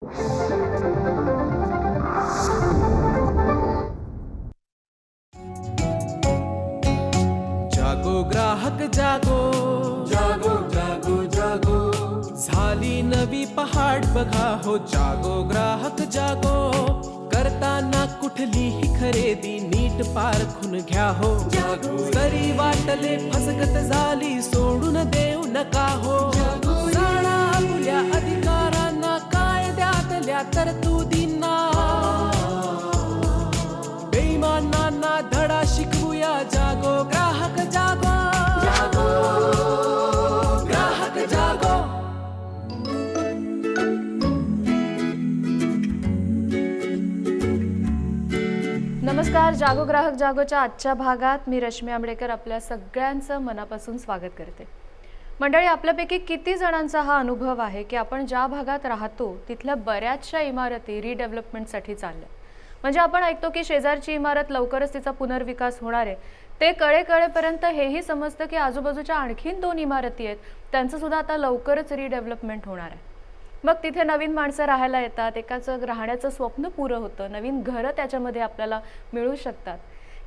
जागो ग्राहक जागो, जागो जागो जागो, झाली नवी पहाट बघा हो. जागो ग्राहक जागो, करताना कुठलीही खरेदी नीट पारखून घ्या हो. जागो. जरी वाटले फसगत झाली सोडून देऊ नका हो. जागो. जाणा आपल्या अधिकारांना, कायद्यातल्या तरतुदींना, बेईमानांना धडा शिकवूया. जागो ग्राहक जागो, जागो ग्राहक जागो. नमस्कार. जागो ग्राहक जागोच्या आजच्या भागात मी रश्मी आंबडेकर आपल्या सगळ्यांचं मनापासून स्वागत करते. मंडळी, आपल्यापैकी किती जणांचा हा अनुभव आहे की आपण ज्या भागात राहतो तिथल्या बऱ्याचशा इमारती रिडेव्हलपमेंटसाठी चालल्या. म्हणजे आपण ऐकतो की शेजारची इमारत लवकरच तिचा पुनर्विकास होणार आहे. ते कळेपर्यंत हेही समजतं की आजूबाजूच्या आणखीन 2 इमारती आहेत, त्यांचं सुद्धा आता लवकरच रिडेव्हलपमेंट होणार आहे. मग तिथे नवीन माणसं राहायला येतात, एकाचं राहण्याचं स्वप्न पुरं होतं, नवीन घरं त्याच्यामध्ये आपल्याला मिळू शकतात.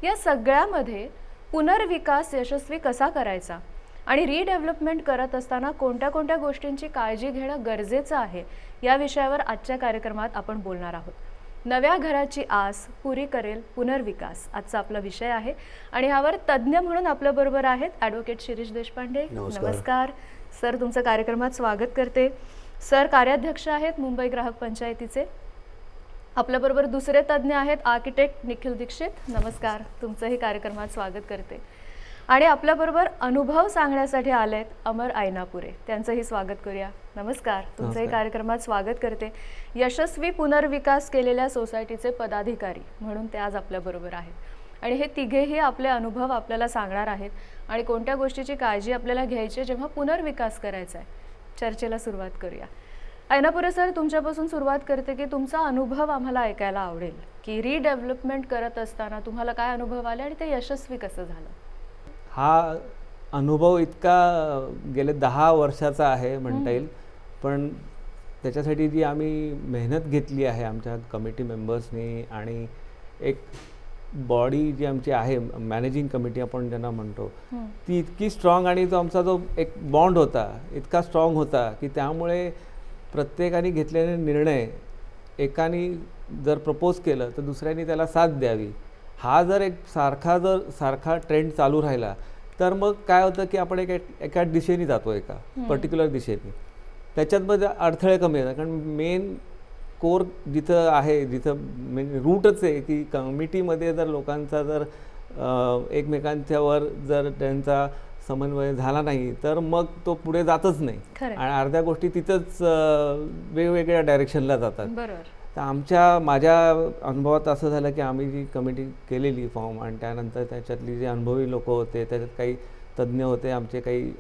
या सगळ्यामध्ये पुनर्विकास यशस्वी कसा करायचा आणि रिडेव्हलपमेंट करत असताना कोणत्या कोणत्या गोष्टींची काळजी घेणं गरजेचं आहे, या विषयावर आजच्या कार्यक्रमात आपण बोलणार आहोत. नव्या घराची आस पुरी करेल पुनर्विकास आजचा आपला विषय आहे आणि यावर तज्ज्ञ म्हणून आपल्याबरोबर आहेत ॲडव्होकेट शिरीष देशपांडे. नमस्कार सर, तुमचं कार्यक्रमात स्वागत करते. सर कार्याध्यक्ष आहेत मुंबई ग्राहक पंचायतीचे. आपल्याबरोबर दुसरे तज्ज्ञ आहेत आर्किटेक्ट निखिल दीक्षित. नमस्कार, तुमचंही कार्यक्रमात स्वागत करते. आणि आपल्याबरोबर अनुभव सांगण्यासाठी आलेत अमर आयनापुरे, त्यांचंही स्वागत करूया. नमस्कार, तुमचंही कार्यक्रमात स्वागत करते. यशस्वी पुनर्विकास केलेल्या सोसायटीचे पदाधिकारी म्हणून ते आज आपल्याबरोबर आहेत आणि हे तिघेही आपले अनुभव आपल्याला सांगणार आहेत आणि कोणत्या गोष्टीची काळजी आपल्याला घ्यायची जेव्हा पुनर्विकास करायचा आहे. चर्चेला सुरुवात करूया. आयनापुरे सर, तुमच्यापासून सुरुवात करते की तुमचा अनुभव आम्हाला ऐकायला आवडेल की रिडेव्हलपमेंट करत असताना तुम्हाला काय अनुभव आले आणि ते यशस्वी कसं झालं. हा अनुभव इतका गेले 10 वर्षाचा आहे म्हणता येईल, पण त्याच्यासाठी जी आम्ही मेहनत घेतली आहे आमच्या कमिटी मेंबर्सनी आणि एक बॉडी जी आमची आहे मॅनेजिंग कमिटी आपण ज्यांना म्हणतो, ती इतकी स्ट्रॉंग आणि तो आमचा जो एक बॉन्ड होता इतका स्ट्रॉंग होता की त्यामुळे प्रत्येकाने घेतलेले निर्णय एकाने जर प्रपोज केलं तर दुसऱ्याने त्याला साथ द्यावी. हा जर एक सारखा ट्रेंड चालू राहिला तर मग काय होतं की आपण एका दिशेने जातो, एका पर्टिक्युलर दिशेने. त्याच्यात अडथळे कमी येतात, कारण मेन कोर जिथं आहे, जिथं म्हणजे रूटच आहे की कमिटीमध्ये जर लोकांचा जर एकमेकांच्यावर जर त्यांचा समन्वय झाला नाही तर मग तो पुढे जातच नाही आणि अर्ध्या गोष्टी तिथंच वेगवेगळ्या डायरेक्शनला जातात. तर माझ्या अनुभवात असं झालं की आम्ही जी कमिटी केलेली फॉर्म आणि त्यानंतर त्याच्यातली जे अनुभवी लोक होते, त्याच्यात काही तज्ज्ञ होते, आमचे काही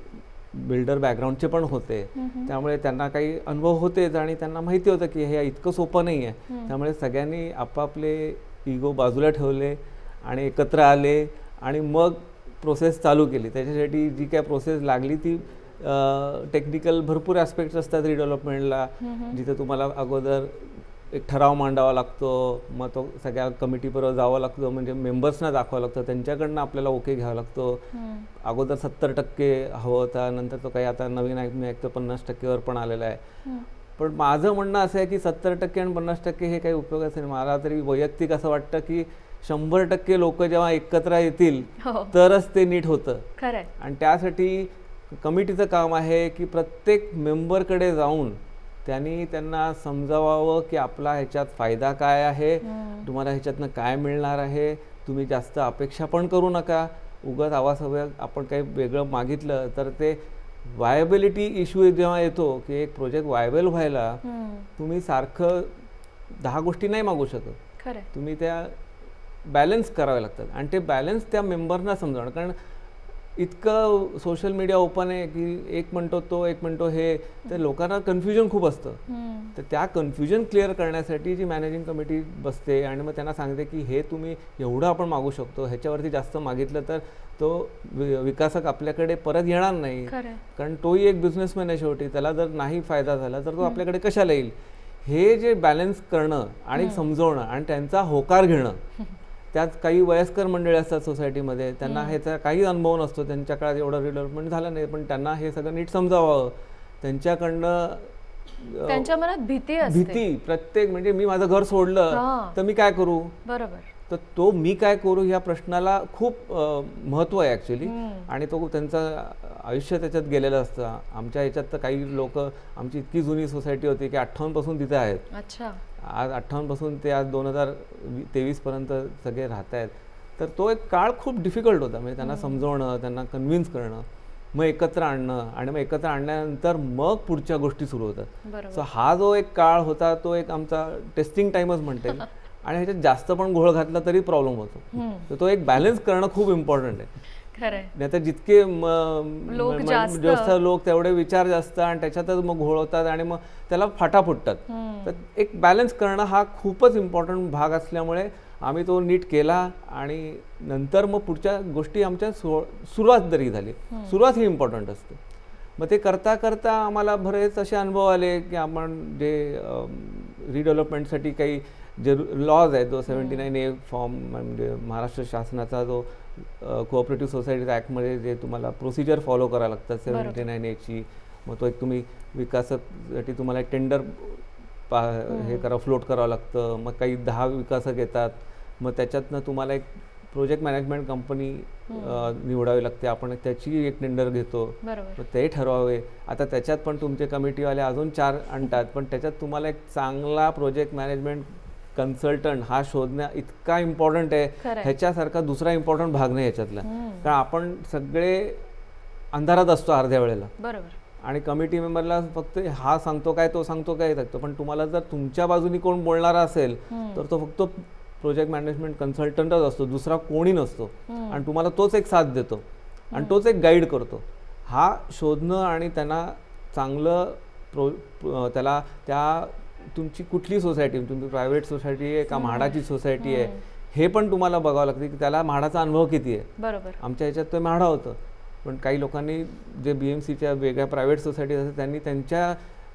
बिल्डर बॅकग्राऊंडचे पण होते, त्यामुळे त्यांना काही अनुभव होतेच आणि त्यांना माहिती होतं की हे इतकं सोपं नाही आहे. त्यामुळे सगळ्यांनी आपापले इगो बाजूला ठेवले आणि एकत्र आले आणि मग प्रोसेस चालू केली. त्याच्यासाठी जी काय प्रोसेस लागली ती टेक्निकल भरपूर ॲस्पेक्ट्स असतात रिडेव्हलपमेंटला, जिथे तुम्हाला अगोदर एक ठराव मांडावा लागतो, मग तो सगळ्या कमिटीबरोबर जावं लागतं, म्हणजे मेंबर्सना दाखवावं लागतं, त्यांच्याकडनं आपल्याला ओके घ्यावा लागतो. अगोदर 70% हवं होतं, नंतर तो काही आता नवीन मी ऐकतो 50%वर पण आलेला आहे. पण माझं म्हणणं असं आहे की 70% आणि 50% हे काही उपयोगाचं नाही. मला तरी वैयक्तिक असं वाटतं की 100% लोक जेव्हा एकत्र येतील तरच ते नीट होतं. आणि त्यासाठी कमिटीचं काम आहे की प्रत्येक मेंबरकडे जाऊन त्यांना समजावावं की आपला ह्याच्यात फायदा काय आहे, तुम्हाला ह्याच्यातनं काय मिळणार आहे. तुम्ही जास्त अपेक्षा पण करू नका. उगाच आवाज आपण काही वेगळं मागितलं तर ते वायबिलिटी इश्यू जेव्हा येतो की एक प्रोजेक्ट वायबल व्हायला तुम्ही सारखं 10 गोष्टी नाही मागू शकत. तुम्ही त्या बॅलन्स करावे लागतात आणि ते बॅलन्स त्या मेंबरना समजावणं. कारण इतकं सोशल मीडिया ओपन आहे की एक म्हणतो तो, एक म्हणतो हे, तर लोकांना कन्फ्युजन खूप असतं. तर त्या कन्फ्युजन क्लिअर करण्यासाठी जी मॅनेजिंग कमिटी बसते आणि मग त्यांना सांगते की हे तुम्ही एवढं आपण मागू शकतो, ह्याच्यावरती जास्त मागितलं तर तो विकासक आपल्याकडे परत येणार नाही. कारण तोही एक बिझनेसमॅन आहे शेवटी, त्याला जर नाही फायदा झाला तर तो आपल्याकडे कशाला येईल. हे जे बॅलन्स करणं आणि समजवणं आणि त्यांचा होकार घेणं, त्यात काही वयस्कर मंडळी असतात सोसायटीमध्ये, त्यांना ह्याचा काही अनुभव नसतो, त्यांच्या काळात एवढं डेव्हलपमेंट झालं नाही, पण त्यांना हे सगळं नीट समजावं, त्यांच्याकडनं त्यांच्या मनात भीती असते. भीती प्रत्येक म्हणजे मी माझं घर सोडलं तर मी काय करू, बरोबर. तर तो मी काय करू या प्रश्नाला खूप महत्त्व आहे ॲक्च्युली. आणि तो त्यांचं आयुष्य त्याच्यात गेलेलं असतं. आमच्या ह्याच्यात तर काही लोक, आमची इतकी जुनी सोसायटी होती की 58 पासून तिथे आहेत. अच्छा. आज 58 पासून ते आज 2023 पर्यंत सगळे राहत आहेत. तर तो एक काळ खूप डिफिकल्ट होता, म्हणजे त्यांना समजवणं, त्यांना कन्व्हिन्स करणं, मग एकत्र आणणं, आणि मग एकत्र आणल्यानंतर मग पुढच्या गोष्टी सुरू होतात. सो हा जो एक काळ होता तो एक आमचा टेस्टिंग टाइमच म्हणता येईल. आणि ह्याच्यात जास्त पण घोळ घातला तरी प्रॉब्लेम होतो. तर तो एक बॅलन्स करणं खूप इम्पॉर्टंट आहे. खरंय. नाही तर जितके जास्त लोक तेवढे विचार जास्त, आणि त्याच्यातच मग घोळ होतात आणि मग त्याला फाटा फुटतात. तर एक बॅलन्स करणं हा खूपच इम्पॉर्टंट भाग असल्यामुळे आम्ही तो नीट केला, आणि नंतर मग पुढच्या गोष्टी आमच्या सुरुवात जरी झाली, सुरुवात ही इम्पॉर्टंट असते. मग ते करता करता आम्हाला बरेच असे अनुभव आले की आपण जे रिडेव्हलपमेंटसाठी काही जे लॉज आहेत, जो 79A फॉर्म म्हणजे महाराष्ट्र शासनाचा जो कोऑपरेटिव्ह सोसायटी ॲक्टमध्ये जे तुम्हाला प्रोसिजर फॉलो करावं लागतात 79A, मग तो एक तुम्ही विकासकसाठी तुम्हाला एक टेंडर हे फ्लोट करावं लागतं. मग काही 10 विकासक येतात, मग त्याच्यातनं तुम्हाला एक प्रोजेक्ट मॅनेजमेंट कंपनी निवडावी लागते, आपण त्याची एक टेंडर घेतो, मग ते ठरवावे. आता त्याच्यात पण तुमचे कमिटीवाले अजून 4 आणतात, पण त्याच्यात तुम्हाला एक चांगला प्रोजेक्ट मॅनेजमेंट कन्सल्टंट हा शोधणं इतका इम्पॉर्टंट आहे. ह्याच्यासारखा दुसरा इम्पॉर्टंट भाग नाही ह्याच्यातला. कारण आपण सगळे अंधारात असतो अर्ध्या वेळेला, आणि कमिटी मेंबरला फक्त हा सांगतो काय, तो सांगतो काय सांगतो, पण तुम्हाला जर तुमच्या बाजूनी कोण बोलणारा असेल तर तो फक्त प्रोजेक्ट मॅनेजमेंट कन्सल्टंटच असतो, दुसरा कोणी नसतो. आणि तुम्हाला तोच एक साथ देतो आणि तोच एक गाईड करतो. हा शोधणं आणि त्यांना चांगलं त्याला त्या तुमची कुठली सोसायटी, तुमची प्रायव्हेट सोसायटी आहे का म्हाडाची सोसायटी आहे, हे पण तुम्हाला बघावं लागतं की त्याला म्हाडाचा अनुभव किती आहे. बरोबर. आमच्या ह्याच्यात तो म्हाडा होतं, पण काही लोकांनी जे BMCच्या वेगळ्या प्रायव्हेट सोसायटीज असतात त्यांनी त्यांच्या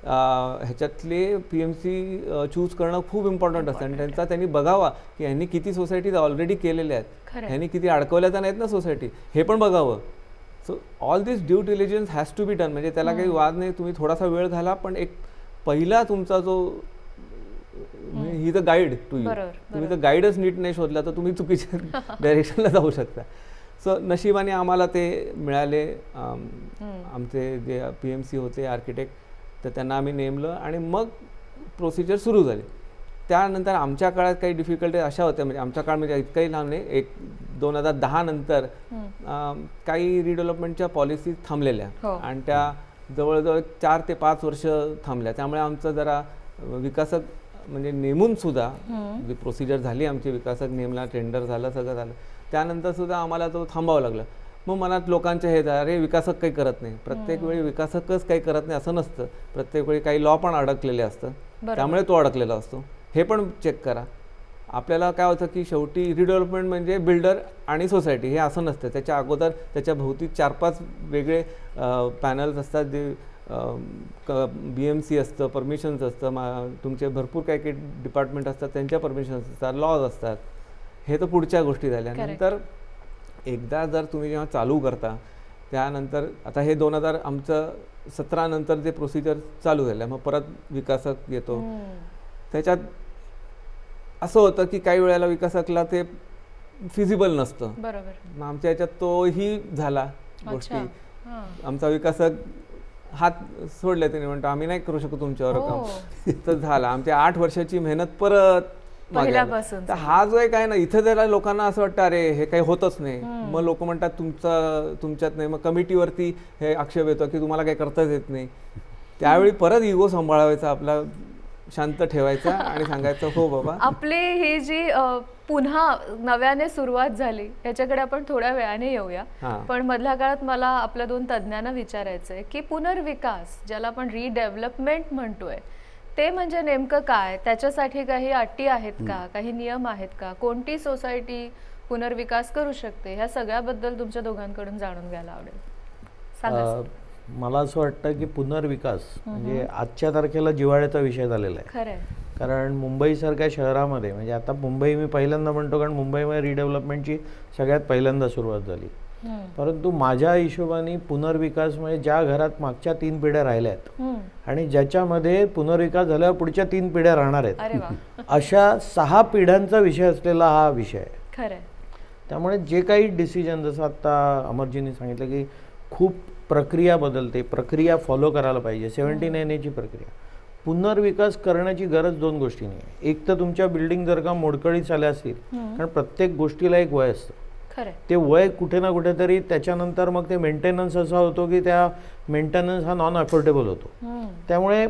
ह्याच्यातले PMC चूज करणं खूप इम्पॉर्टंट असतं. आणि त्यांनी बघावा की ह्यांनी किती सोसायटीज ऑलरेडी केलेल्या आहेत, ह्यांनी किती अडकवल्या तर नाहीत ना सोसायटी, हे पण बघावं. So all this due diligence has to be done. म्हणजे त्याला काही वाद नाही, तुम्ही थोडासा वेळ घाला, पण एक पहिला तुमचा जो ही द गाईड टू यू, तुम्ही तर गाईडच नीट नाही शोधला तर तुम्ही चुकीच्या डायरेक्शनला जाऊ शकता. सो नशिबाने आम्हाला ते मिळाले. आमचे जे PMC होते आर्किटेक्ट, तर त्यांना आम्ही नेमलं आणि मग प्रोसिजर सुरू झाली. त्यानंतर आमच्या काळात काही डिफिकल्टी अशा होत्या, म्हणजे आमच्या काळ म्हणजे इतकंही लांब नाही, 2010 नंतर काही रिडेव्हलपमेंटच्या पॉलिसी थांबलेल्या, आणि त्या जवळजवळ 4 ते 5 वर्ष थांबल्या. त्यामुळे आमचं जरा विकासक म्हणजे नेमून सुद्धा जी प्रोसिजर झाली, आमची विकासक नेमला, टेंडर झालं, सगळं झालं, त्यानंतर सुद्धा आम्हाला तो थांबावं लागलं. मग मनात लोकांचे हे झालं, अरे विकासक काही करत नाही. प्रत्येक वेळी विकासकच काही करत नाही असं नसतं, प्रत्येक वेळी काही लॉ पण अडकलेले असतं, त्यामुळे तो अडकलेला असतो. हे पण चेक करा. आपल्याला काय होतं की शेवटी रिडेव्हलपमेंट म्हणजे बिल्डर आणि सोसायटी हे असं नसतं. त्याच्या अगोदर त्याच्या भोवती 4-5 वेगळे पॅनल्स असतात, जे BMC असतं, परमिशन्स असतं, तुमचे भरपूर काही काही डिपार्टमेंट असतात, त्यांच्या परमिशन्स असतात, लॉज असतात. हे तर पुढच्या गोष्टी झाल्या. नंतर एकदा जर तुम्ही जेव्हा चालू करता, त्यानंतर आता हे 2017 नंतर जे प्रोसिजर चालू झालं, मग परत विकासक येतो. त्याच्यात असं होतं की काही वेळेला विकासकला ते फिजिबल नसतं. मग आमच्या ह्याच्यात तोही झाला गोष्टी. आमचा विकासक हात सोडले, त्याने म्हणतो आम्ही नाही करू शकतो तुमच्यावर काम. तर झाला आमची 8 वर्षाची मेहनत परत. तर हा जो एक आहे ना, इथं जरा लोकांना असं वाटतं अरे हे काही होतच नाही. मग लोक म्हणतात तुमच्यात नाही. मग कमिटीवरती हे आक्षेप येतो की तुम्हाला काही करताच येत नाही. त्यावेळी परत इगो सांभाळायचा आपला, शांत ठेवायचा आणि सांगायचं हो बाबा. आपले हे जी पुन्हा नव्याने सुरुवात झाली याच्याकडे आपण थोड्या वेळाने येऊया. पण मधल्या काळात मला आपल्या 2 तज्ञांना विचारायचं आहे की पुनर्विकास, ज्याला आपण रिडेव्हलपमेंट म्हणतोय, ते म्हणजे नेमकं काय? त्याच्यासाठी काही अटी आहेत का, काही नियम आहेत का, कोणती सोसायटी पुनर्विकास करू शकते, ह्या सगळ्याबद्दल तुमच्या दोघांकडून जाणून घ्यायला आवडेल. सांगा. मला असं वाटतं की पुनर्विकास म्हणजे आजच्या तारखेला जिव्हाळ्याचा विषय झालेला आहे. खरंय. कारण मुंबईसारख्या शहरामध्ये म्हणजे आता मुंबई मी पहिल्यांदा म्हणतो कारण मुंबईमध्ये रिडेव्हलपमेंटची सगळ्यात पहिल्यांदा सुरुवात झाली. परंतु माझ्या हिशोबाने पुनर्विकास म्हणजे ज्या घरात मागच्या 3 पिढ्या राहिल्या आहेत आणि ज्याच्यामध्ये पुनर्विकास झाल्यावर पुढच्या 3 पिढ्या राहणार आहेत, अरे वा. अशा 6 पिढ्यांचा विषय असलेला हा विषय आहे. खरंय. त्यामुळे जे काही डिसिजन जसं आत्ता अमरजींनी सांगितलं की खूप प्रक्रिया बदलते, प्रक्रिया फॉलो करायला पाहिजे. 79A ची प्रक्रिया पुनर्विकास करण्याची गरज 2 गोष्टींनी आहे. एक तर तुमच्या बिल्डिंग जर का मोडकळीत आल्या असतील, कारण प्रत्येक गोष्टीला एक वय असतं, खरंय. ते वय कुठे ना कुठेतरी त्याच्यानंतर मग ते मेंटेनन्स असा होतो की त्या मेंटेनन्स हा नॉन अफोर्डेबल होतो. त्यामुळे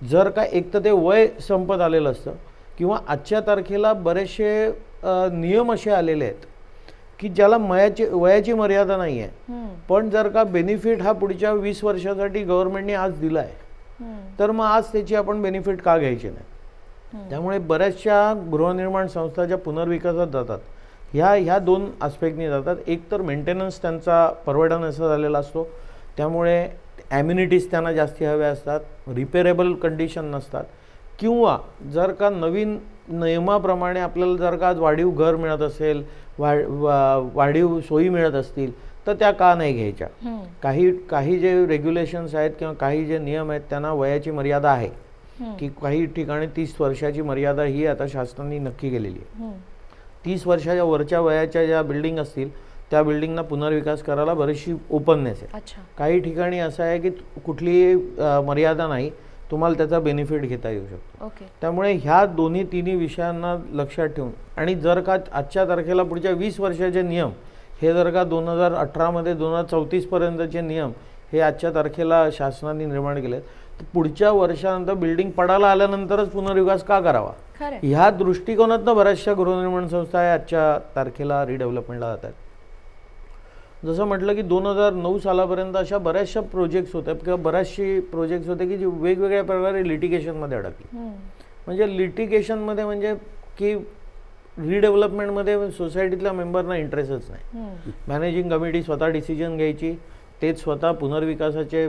जर का एक तर ते वय संपत आलेलं असतं किंवा आजच्या तारखेला बरेचसे नियम असे आलेले आहेत की ज्याला वयाची मर्यादा नाही आहे, पण जर का बेनिफिट हा पुढच्या 20 वर्षासाठी गव्हर्नमेंटने आज दिला आहे तर मग आज त्याची आपण बेनिफिट का घ्यायची नाही. त्यामुळे बऱ्याचशा गृहनिर्माण संस्था ज्या पुनर्विकासात जातात ह्या 2 आस्पेक्टनी जातात. एक तर मेंटेनन्स त्यांचा परवडण्याचा झालेला असतो, त्यामुळे ॲम्युनिटीज त्यांना जास्ती हव्या असतात, रिपेरेबल कंडिशन नसतात, किंवा जर का नवीन नियमाप्रमाणे आपल्याला जर का आज वाढीव घर मिळत असेल, वाढीव सोयी मिळत असतील तर त्या का नाही घ्यायच्या. काही जे रेग्युलेशन्स आहेत किंवा काही जे नियम आहेत त्यांना वयाची मर्यादा आहे की काही ठिकाणी 30 वर्षाची मर्यादा ही आता शासनाने नक्की केलेली आहे. 30 वर्षाच्या वरच्या वयाच्या ज्या बिल्डिंग असतील त्या बिल्डिंगना पुनर्विकास करायला बरीचशी ओपननेस आहे. काही ठिकाणी असं आहे की कुठलीही मर्यादा नाही, तुम्हाला त्याचा बेनिफिट घेता येऊ शकतो. त्यामुळे ह्या तिन्ही विषयांना लक्षात ठेवून आणि जर का आजच्या तारखेला पुढच्या 20 वर्षाचे नियम हे जर का 2018 मध्ये 2034 पर्यंतचे नियम हे आजच्या तारखेला शासनाने निर्माण केले, तर पुढच्या वर्षानंतर बिल्डिंग पडायला आल्यानंतरच पुनर्विकास का करावा, ह्या दृष्टिकोनातनं बऱ्याचशा गृहनिर्माण संस्था आजच्या तारखेला रिडेव्हलपमेंटला जातात. जसं म्हटलं की 2009 सालापर्यंत अशा बऱ्याचशा प्रोजेक्ट्स होत्या किंवा बऱ्याचशी प्रोजेक्ट्स होते की जे वेगवेगळ्या प्रकारे लिटिगेशनमध्ये अडकली. म्हणजे लिटिगेशनमध्ये म्हणजे की रिडेव्हलपमेंटमध्ये सोसायटीतल्या मेंबरना इंटरेस्टच नाही. मॅनेजिंग कमिटी स्वतः डिसिजन घ्यायची, तेच स्वतः पुनर्विकासाचे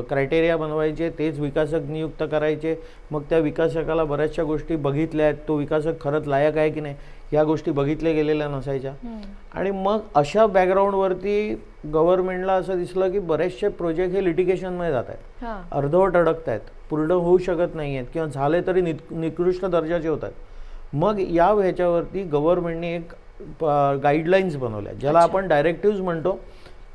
क्रायटेरिया बनवायचे, तेच विकासक नियुक्त करायचे, मग त्या विकासकाला बऱ्याचशा गोष्टी बघितल्या आहेत, तो विकासक खरंच लायक आहे की नाही या गोष्टी बघितल्या गेलेल्या नसायच्या. आणि मग अशा बॅकग्राऊंडवरती गव्हर्नमेंटला असं दिसलं की बरेचसे प्रोजेक्ट हे लिटिगेशनमध्ये जात आहेत, अर्धवट अडकत आहेत, पूर्ण होऊ शकत नाही आहेत किंवा झाले तरी निकृष्ट दर्जाचे होत आहेत. मग या ह्याच्यावरती गव्हर्नमेंटने एक गाईडलाईन्स बनवल्या ज्याला आपण डायरेक्टिव्ज म्हणतो.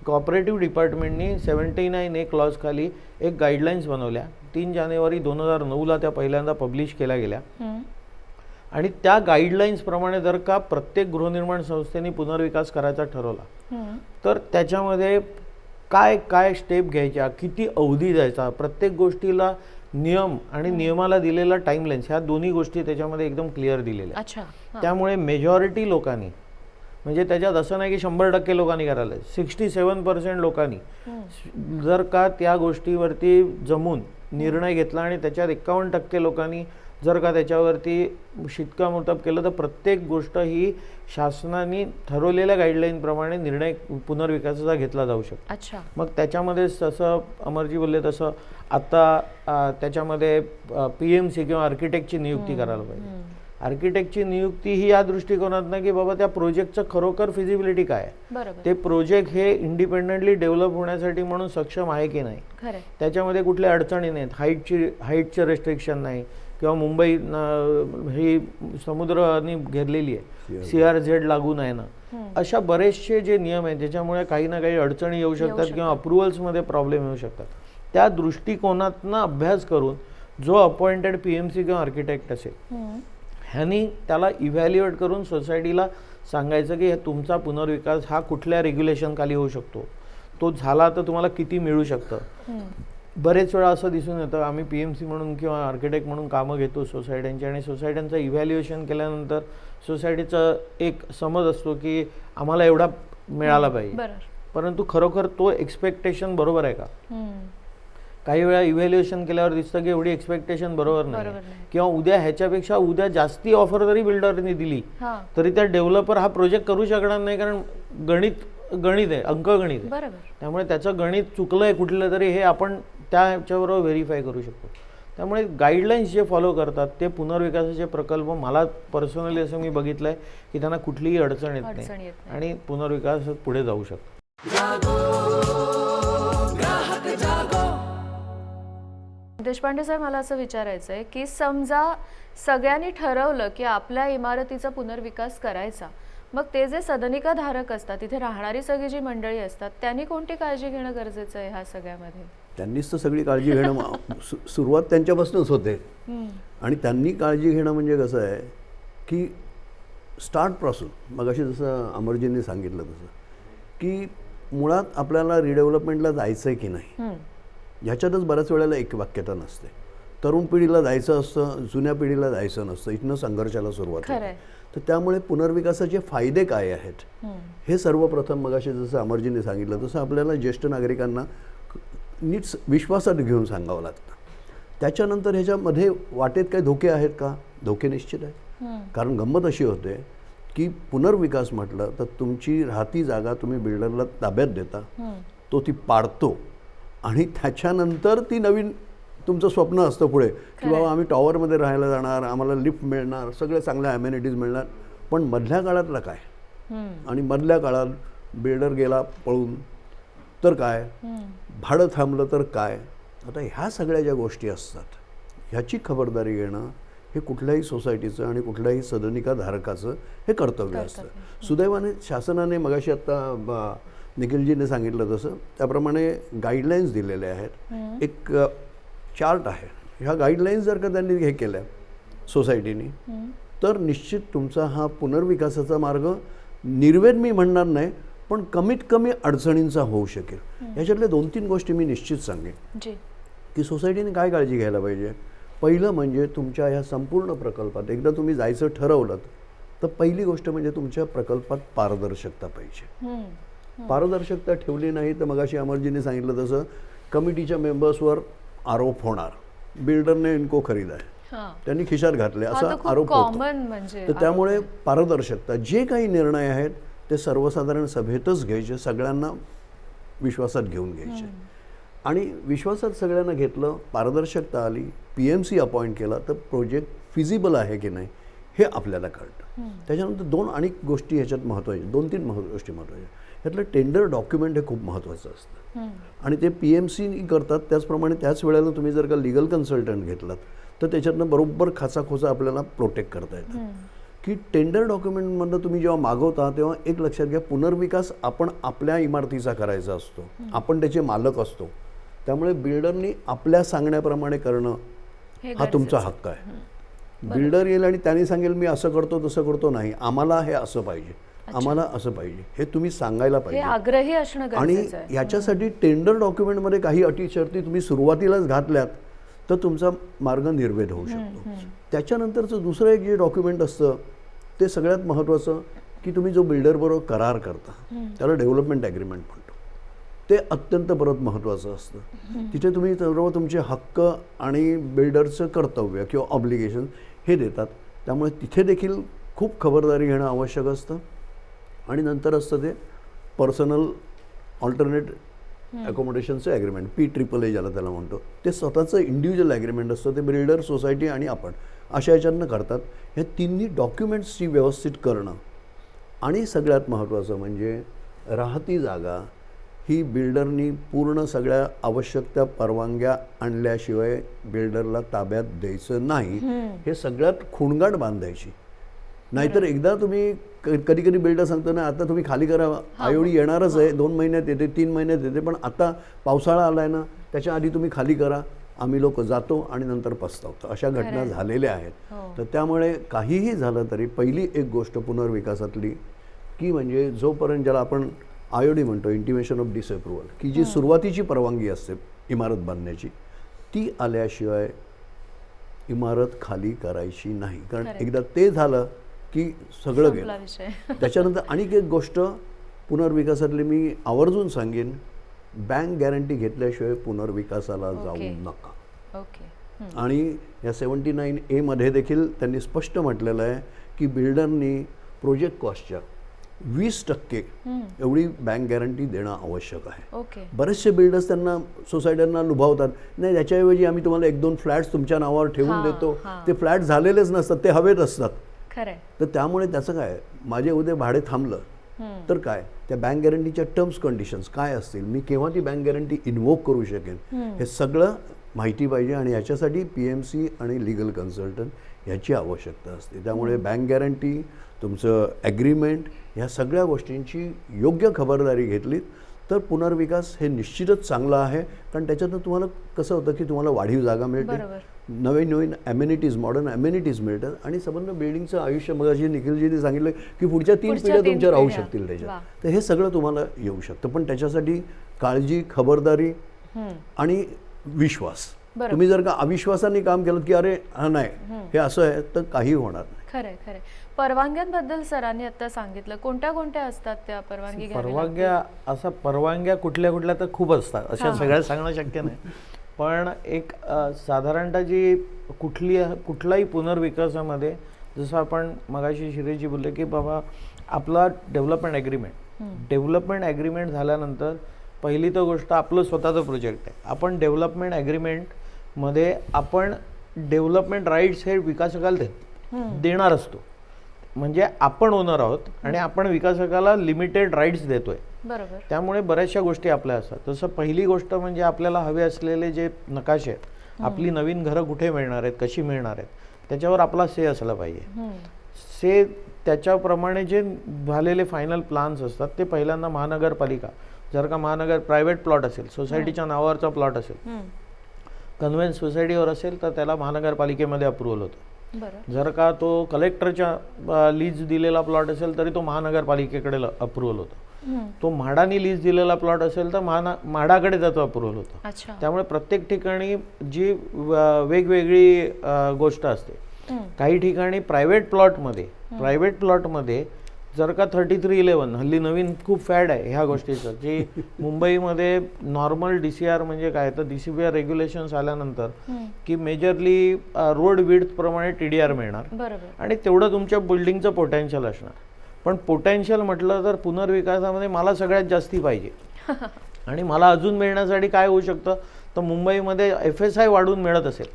कॉपरेटिव्ह डिपार्टमेंटनी 79A क्लॉज खाली एक गाईडलाईन्स बनवल्या. 3 जानेवारी 2009ला त्या पहिल्यांदा पब्लिश केल्या गेल्या. आणि त्या गाईडलाईन्सप्रमाणे जर का प्रत्येक गृहनिर्माण संस्थेने पुनर्विकास करायचा ठरवला तर त्याच्यामध्ये काय काय स्टेप घ्यायच्या, किती अवधी द्यायचा, प्रत्येक गोष्टीला नियम आणि नियमाला दिलेला टाईमलाईन्स ह्या दोन्ही गोष्टी त्याच्यामध्ये एकदम क्लिअर दिलेल्या. त्यामुळे मेजॉरिटी लोकांनी म्हणजे त्याच्यात असं नाही की 100% लोकांनी करायला, 67% लोकांनी जर का त्या गोष्टीवरती जमून निर्णय घेतला आणि त्याच्यात 51% लोकांनी जर का त्याच्यावरती शिक्कामोर्तब केलं तर प्रत्येक गोष्ट ही शासनाने ठरवलेल्या गाईडलाईनप्रमाणे निर्णय पुनर्विकासाचा घेतला जाऊ शकतो. मग त्याच्यामध्ये जसं अमरजी बोलले तसं आता त्याच्यामध्ये PMC किंवा आर्किटेक्टची नियुक्ती करायला पाहिजे. आर्किटेक्टची नियुक्ती ही या दृष्टिकोनातनं की बाबा त्या प्रोजेक्टचं खरोखर फिजिबिलिटी काय आहे, ते प्रोजेक्ट हे इंडिपेंडेंटली डेव्हलप होण्यासाठी म्हणून सक्षम आहे की नाही, त्याच्यामध्ये कुठल्या अडचणी नाहीत, हाईटचे रेस्ट्रिक्शन नाही किंवा मुंबई ही समुद्राने घेरलेली आहे, CRZ लागू नाही ना, अशा बरेचसे जे नियम आहेत ज्याच्यामुळे काही ना काही अडचणी येऊ शकतात किंवा अप्रुव्हल्समध्ये प्रॉब्लेम येऊ शकतात. त्या दृष्टिकोनातनं अभ्यास करून जो अपॉइंटेड PMC किंवा आर्किटेक्ट असेल ह्यांनी त्याला इव्हॅल्युएट करून सोसायटीला सांगायचं की तुमचा पुनर्विकास हा कुठल्या रेग्युलेशन खाली होऊ शकतो, तो झाला तर तुम्हाला किती मिळू शकतं. बरेच वेळा असं दिसून येतं आम्ही PMC म्हणून किंवा आर्किटेक्ट म्हणून कामं घेतो सोसायट्यांची आणि सोसायट्यांचं इव्हॅल्युएशन केल्यानंतर सोसायटीचं एक समज असतो की आम्हाला एवढा मिळाला पाहिजे, परंतु खरोखर तो एक्सपेक्टेशन बरोबर आहे का. काही वेळा इव्हॅल्युएशन केल्यावर दिसतं की एवढी एक्सपेक्टेशन बरोबर नाही किंवा उद्या ह्याच्यापेक्षा उद्या जास्ती ऑफर जरी बिल्डरने दिली तरी त्या डेव्हलपर हा प्रोजेक्ट करू शकणार नाही, कारण गणित गणित आहे, अंकगणित आहे. बरोबर. त्यामुळे त्याचं गणित चुकलं आहे कुठलं तरी हे आपण त्याच्याबरोबर व्हेरीफाय करू शकतो. त्यामुळे गाईडलाईन्स जे फॉलो करतात ते पुनर्विकासाचे प्रकल्प मला पर्सनली असं मी बघितलं आहे की त्यांना कुठलीही अडचण येत अडचण येत नाही आणि पुनर्विकास पुढे जाऊ शकतो. देशपांडे सर, मला असं विचारायचं आहे की समजा सगळ्यांनी ठरवलं की आपल्या इमारतीचा पुनर्विकास करायचा, मग ते जे सदनिका धारक असतात, तिथे राहणारी सगळी जी मंडळी असतात, त्यांनी कोणती काळजी घेणं गरजेचं आहे ह्या सगळ्यामध्ये? त्यांनीच तर सगळी काळजी घेणं सुरुवात त्यांच्यापासूनच होते. आणि त्यांनी काळजी घेणं म्हणजे कसं आहे की स्टार्टपासून मग अशी जसं अमरजींनी सांगितलं तसं की मुळात आपल्याला रिडेव्हलपमेंटला जायचं आहे की नाही ह्याच्यातच बऱ्याच वेळेला एक वाक्यता नसते. तरुण पिढीला जायचं असतं, जुन्या पिढीला जायचं नसतं, इथनं संघर्षाला सुरुवात होते. तर त्यामुळे पुनर्विकासाचे फायदे काय आहेत हे सर्वप्रथम मग असे जसं अमरजींनी सांगितलं तसं आपल्याला ज्येष्ठ नागरिकांना नीट विश्वासात घेऊन सांगावं लागतं. त्याच्यानंतर ह्याच्यामध्ये वाटेत काही धोके आहेत का? धोके निश्चित आहेत. कारण गंमत अशी होते की पुनर्विकास म्हटलं तर तुमची राहती जागा तुम्ही बिल्डरला ताब्यात देता, तो ती पाडतो आणि त्याच्यानंतर ती नवीन तुमचं स्वप्न असतं पुढे की बाबा आम्ही टॉवरमध्ये राहायला जाणार, आम्हाला लिफ्ट मिळणार, सगळे चांगल्या ॲमेनिटीज मिळणार. पण मधल्या काळातलं काय? आणि मधल्या काळात बिल्डर गेला पळून तर काय, भाडं थांबलं तर काय? आता ह्या सगळ्या ज्या गोष्टी असतात ह्याची खबरदारी घेणं हे कुठल्याही सोसायटीचं आणि कुठल्याही सदनिका धारकाचं हे कर्तव्य असतं. सुदैवाने शासनाने मगाशी आत्ता निखिलजीने सांगितलं तसं त्याप्रमाणे गाईडलाईन्स दिलेल्या आहेत. एक चार्ट आहे. ह्या गाईडलाईन्स जर का त्यांनी हे केल्या सोसायटीनी तर निश्चित तुमचा हा पुनर्विकासाचा मार्ग निर्वेद मी म्हणणार नाही पण कमीत कमी अडचणींचा होऊ शकेल. ह्याच्यातल्या 2-3 गोष्टी मी निश्चित सांगेन की सोसायटीने काय काळजी घ्यायला पाहिजे. पहिलं म्हणजे तुमच्या ह्या संपूर्ण प्रकल्पात एकदा तुम्ही जायचं ठरवलं तर पहिली गोष्ट म्हणजे तुमच्या प्रकल्पात पारदर्शकता पाहिजे. पारदर्शकता ठेवली नाही तर मगाशी अमरजीने सांगितलं तसं कमिटीच्या मेंबर्सवर आरोप होणार, बिल्डरने इनको खरीद आहे, त्यांनी खिशात घातले असा आरोप होतो. तर त्यामुळे पारदर्शकता जे काही निर्णय आहेत ते सर्वसाधारण सभेतच घ्यायचे, सगळ्यांना विश्वासात घेऊन घ्यायचे. आणि विश्वासात सगळ्यांना घेतलं, पारदर्शकता आली, PMC अपॉइंट केला तर प्रोजेक्ट फिजिबल आहे की नाही हे आपल्याला कळतं. त्याच्यानंतर 2 आणि गोष्टी ह्याच्यात महत्त्वाच्या, 2-3 गोष्टी महत्त्वाच्या. ह्यातलं टेंडर डॉक्युमेंट हे खूप महत्त्वाचं असतं आणि ते PMC करतात. त्याचप्रमाणे त्याच वेळेला तुम्ही जर का लिगल कन्सल्टंट घेतलात तर त्याच्यातनं बरोबर खाचाखोचा आपल्याला प्रोटेक्ट करता येतं. की टेंडर डॉक्युमेंटमधनं तुम्ही जेव्हा मागवता तेव्हा एक लक्षात घ्या, पुनर्विकास आपण आपल्या इमारतीचा करायचा असतो, आपण त्याचे मालक असतो. त्यामुळे बिल्डरनी आपल्या सांगण्याप्रमाणे करणं हा तुमचा हक्क आहे. बिल्डर येईल आणि त्याने सांगेल मी असं करतो तसं करतो नाही, आम्हाला हे असं पाहिजे, आम्हाला असं पाहिजे, हे तुम्ही सांगायला पाहिजे, आग्रही असणं गरजेचं आहे. आणि याच्यासाठी टेंडर डॉक्युमेंटमध्ये काही अटी शर्ती तुम्ही सुरुवातीलाच घातल्यात तर तुमचा मार्ग निर्वेध होऊ शकतो. त्याच्यानंतरचं दुसरं एक जे डॉक्युमेंट असतं ते सगळ्यात महत्त्वाचं की तुम्ही जो बिल्डरबरोबर करार करता त्याला डेव्हलपमेंट ॲग्रीमेंट म्हणतो. ते अत्यंत परत महत्त्वाचं असतं. तिथे तुम्ही सर्व तुमचे हक्क आणि बिल्डरचं कर्तव्य किंवा ऑब्लिगेशन हे देतात. त्यामुळे तिथे देखील खूप खबरदारी घेणं आवश्यक असतं. आणि नंतर असतं ते पर्सनल ऑल्टरनेट अकोमोडेशनचं ॲग्रीमेंट, PAAA ज्याला त्याला म्हणतो. ते स्वतःचं इंडिव्हिज्युअल ॲग्रीमेंट असतं, ते बिल्डर, सोसायटी आणि आपण अशा ह्याच्यातनं करतात. ह्या तिन्ही डॉक्युमेंट्सची व्यवस्थित करणं आणि सगळ्यात महत्त्वाचं म्हणजे राहती जागा ही बिल्डरनी पूर्ण सगळ्या आवश्यक त्या परवानग्या आणल्याशिवाय बिल्डरला ताब्यात द्यायचं नाही, हे सगळ्यात खुणगाट बांधायची. नाहीतर एकदा तुम्ही कधी कधी बिल्डर सांगतो ना आता तुम्ही खाली करा, आयोडी येणारच आहे, 2 महिन्यात येते, 3 महिन्यात येते, पण आता पावसाळा आलाय ना त्याच्या आधी तुम्ही खाली करा, आम्ही लोक जातो आणि नंतर पस्तावतो. अशा घटना झालेल्या आहेत. तर त्यामुळे काहीही झालं तरी पहिली एक गोष्ट पुनर्विकासातली की म्हणजे जोपर्यंत ज्याला आपण IOD म्हणतो, इंटिमेशन ऑफ डिसअप्रुव्हल, की जी सुरुवातीची परवानगी असते इमारत बांधण्याची, ती आल्याशिवाय इमारत खाली करायची नाही. कारण एकदा ते झालं की सगळं गेलं. त्याच्यानंतर आणखी एक गोष्ट पुनर्विकासातली मी आवर्जून सांगेन, बँक गॅरंटी घेतल्याशिवाय पुनर्विकासाला जाऊ नका. आणि या 79A मध्ये देखील त्यांनी स्पष्ट म्हटलेलं आहे की बिल्डरनी प्रोजेक्ट कॉस्टच्या 20% एवढी बँक गॅरंटी देणं आवश्यक आहे. ओके. बरेचसे बिल्डर्स त्यांना सोसायट्यांना लुभावतात, नाही त्याच्याऐवजी आम्ही तुम्हाला 1-2 फ्लॅट्स तुमच्या नावावर ठेवून हां, देतो. हां. ते फ्लॅट झालेलेच नसतात, ते हवेत असतात. खरंय. तर त्यामुळे त्याचं काय, माझे उद्या भाडे थांबलं तर काय, त्या बँक गॅरंटीच्या टर्म्स कंडिशन्स काय असतील, मी केव्हा ती बँक गॅरंटी इन्व्होक करू शकेन, हे सगळं माहिती पाहिजे. आणि याच्यासाठी PMC आणि लीगल कन्सल्टंट याची आवश्यकता असते. त्यामुळे बँक गॅरंटी, तुमचं ॲग्रीमेंट, ह्या सगळ्या गोष्टींची योग्य खबरदारी घेतलीत तर पुनर्विकास हे निश्चितच चांगलं आहे. कारण त्याच्यातनं तुम्हाला कसं होतं की तुम्हाला वाढीव जागा मिळते, बरोबर. नवीन नवीन ॲम्युनिटीज, मॉडर्न ॲम्युनिटीज मिळतात आणि संबंध बिल्डिंगचं आयुष्य, मग अशी निखिलजीने सांगितलं की पुढच्या 3 पिढ्या तुमच्या राहू शकतील त्याच्यात. तर हे सगळं तुम्हाला येऊ शकतं. पण त्याच्यासाठी काळजी, खबरदारी आणि विश्वास. तुम्ही जर का अविश्वासाने काम केलं की अरे हा नाही हे असं आहे, तर काही होणार नाही. खरंय खरंय. परवानग्यांबद्दल सरांनी आता सांगितलं, कोणत्या कोणत्या असतात त्या परवानगी घ्यावी लागते? परवानग्या कुठल्या तर खूप असतात, अशा सगळ्या सांगणं शक्य नाही. पण एक साधारणतः जी कुठलाही पुनर्विकासामध्ये, जसं आपण मगाशी शिरेजी बोलले की बाबा आपला डेव्हलपमेंट ॲग्रीमेंट झाल्यानंतर पहिली तर गोष्ट आपलं स्वतःचं प्रोजेक्ट आहे. आपण डेव्हलपमेंट ॲग्रीमेंटमध्ये आपण डेव्हलपमेंट राईट्स हे विकासकाला देणार असतो. म्हणजे आपण ओनर आहोत आणि आपण विकासकाला लिमिटेड राईट्स देतोय. बरोबर. त्यामुळे बऱ्याचशा गोष्टी आपल्या असतात. तसं पहिली गोष्ट म्हणजे आपल्याला हवे असलेले जे नकाशे आहेत, आपली नवीन घरं कुठे मिळणार आहेत, कशी मिळणार आहेत, त्याच्यावर आपला से असला पाहिजे. से त्याच्याप्रमाणे जे झालेले फायनल प्लान्स असतात ते पहिल्यांदा महानगरपालिका, जर का महानगर प्रायव्हेट प्लॉट असेल, सोसायटीच्या नावावरचा प्लॉट असेल, कन्व्हेन्स सोसायटीवर असेल तर त्याला महानगरपालिकेमध्ये अप्रुव्हल होतं. जर का तो कलेक्टरच्या लीज दिलेला प्लॉट असेल तरी तो महानगरपालिकेकडे अप्रुव्हल होतो. तो म्हाडानी लीज दिलेला प्लॉट असेल तर म्हाडाकडे त्याचं अप्रुव्हल होतं. त्यामुळे प्रत्येक ठिकाणी जी वेगवेगळी गोष्ट असते. काही ठिकाणी प्रायव्हेट प्लॉटमध्ये जर का 3311, हल्ली नवीन खूप फॅड आहे ह्या गोष्टीचं, जी मुंबईमध्ये नॉर्मल DCR म्हणजे काय, तर DCBR रेग्युलेशन्स आल्यानंतर की मेजरली रोड विड्थ प्रमाणे TDR मिळणार आणि तेवढं तुमच्या बिल्डिंगचं पोटेन्शियल असणार. पण पोटेन्शियल म्हटलं तर पुनर्विकासामध्ये मला सगळ्यात जास्ती पाहिजे आणि मला अजून मिळण्यासाठी काय होऊ शकतं, तर मुंबईमध्ये FSI वाढून मिळत असेल,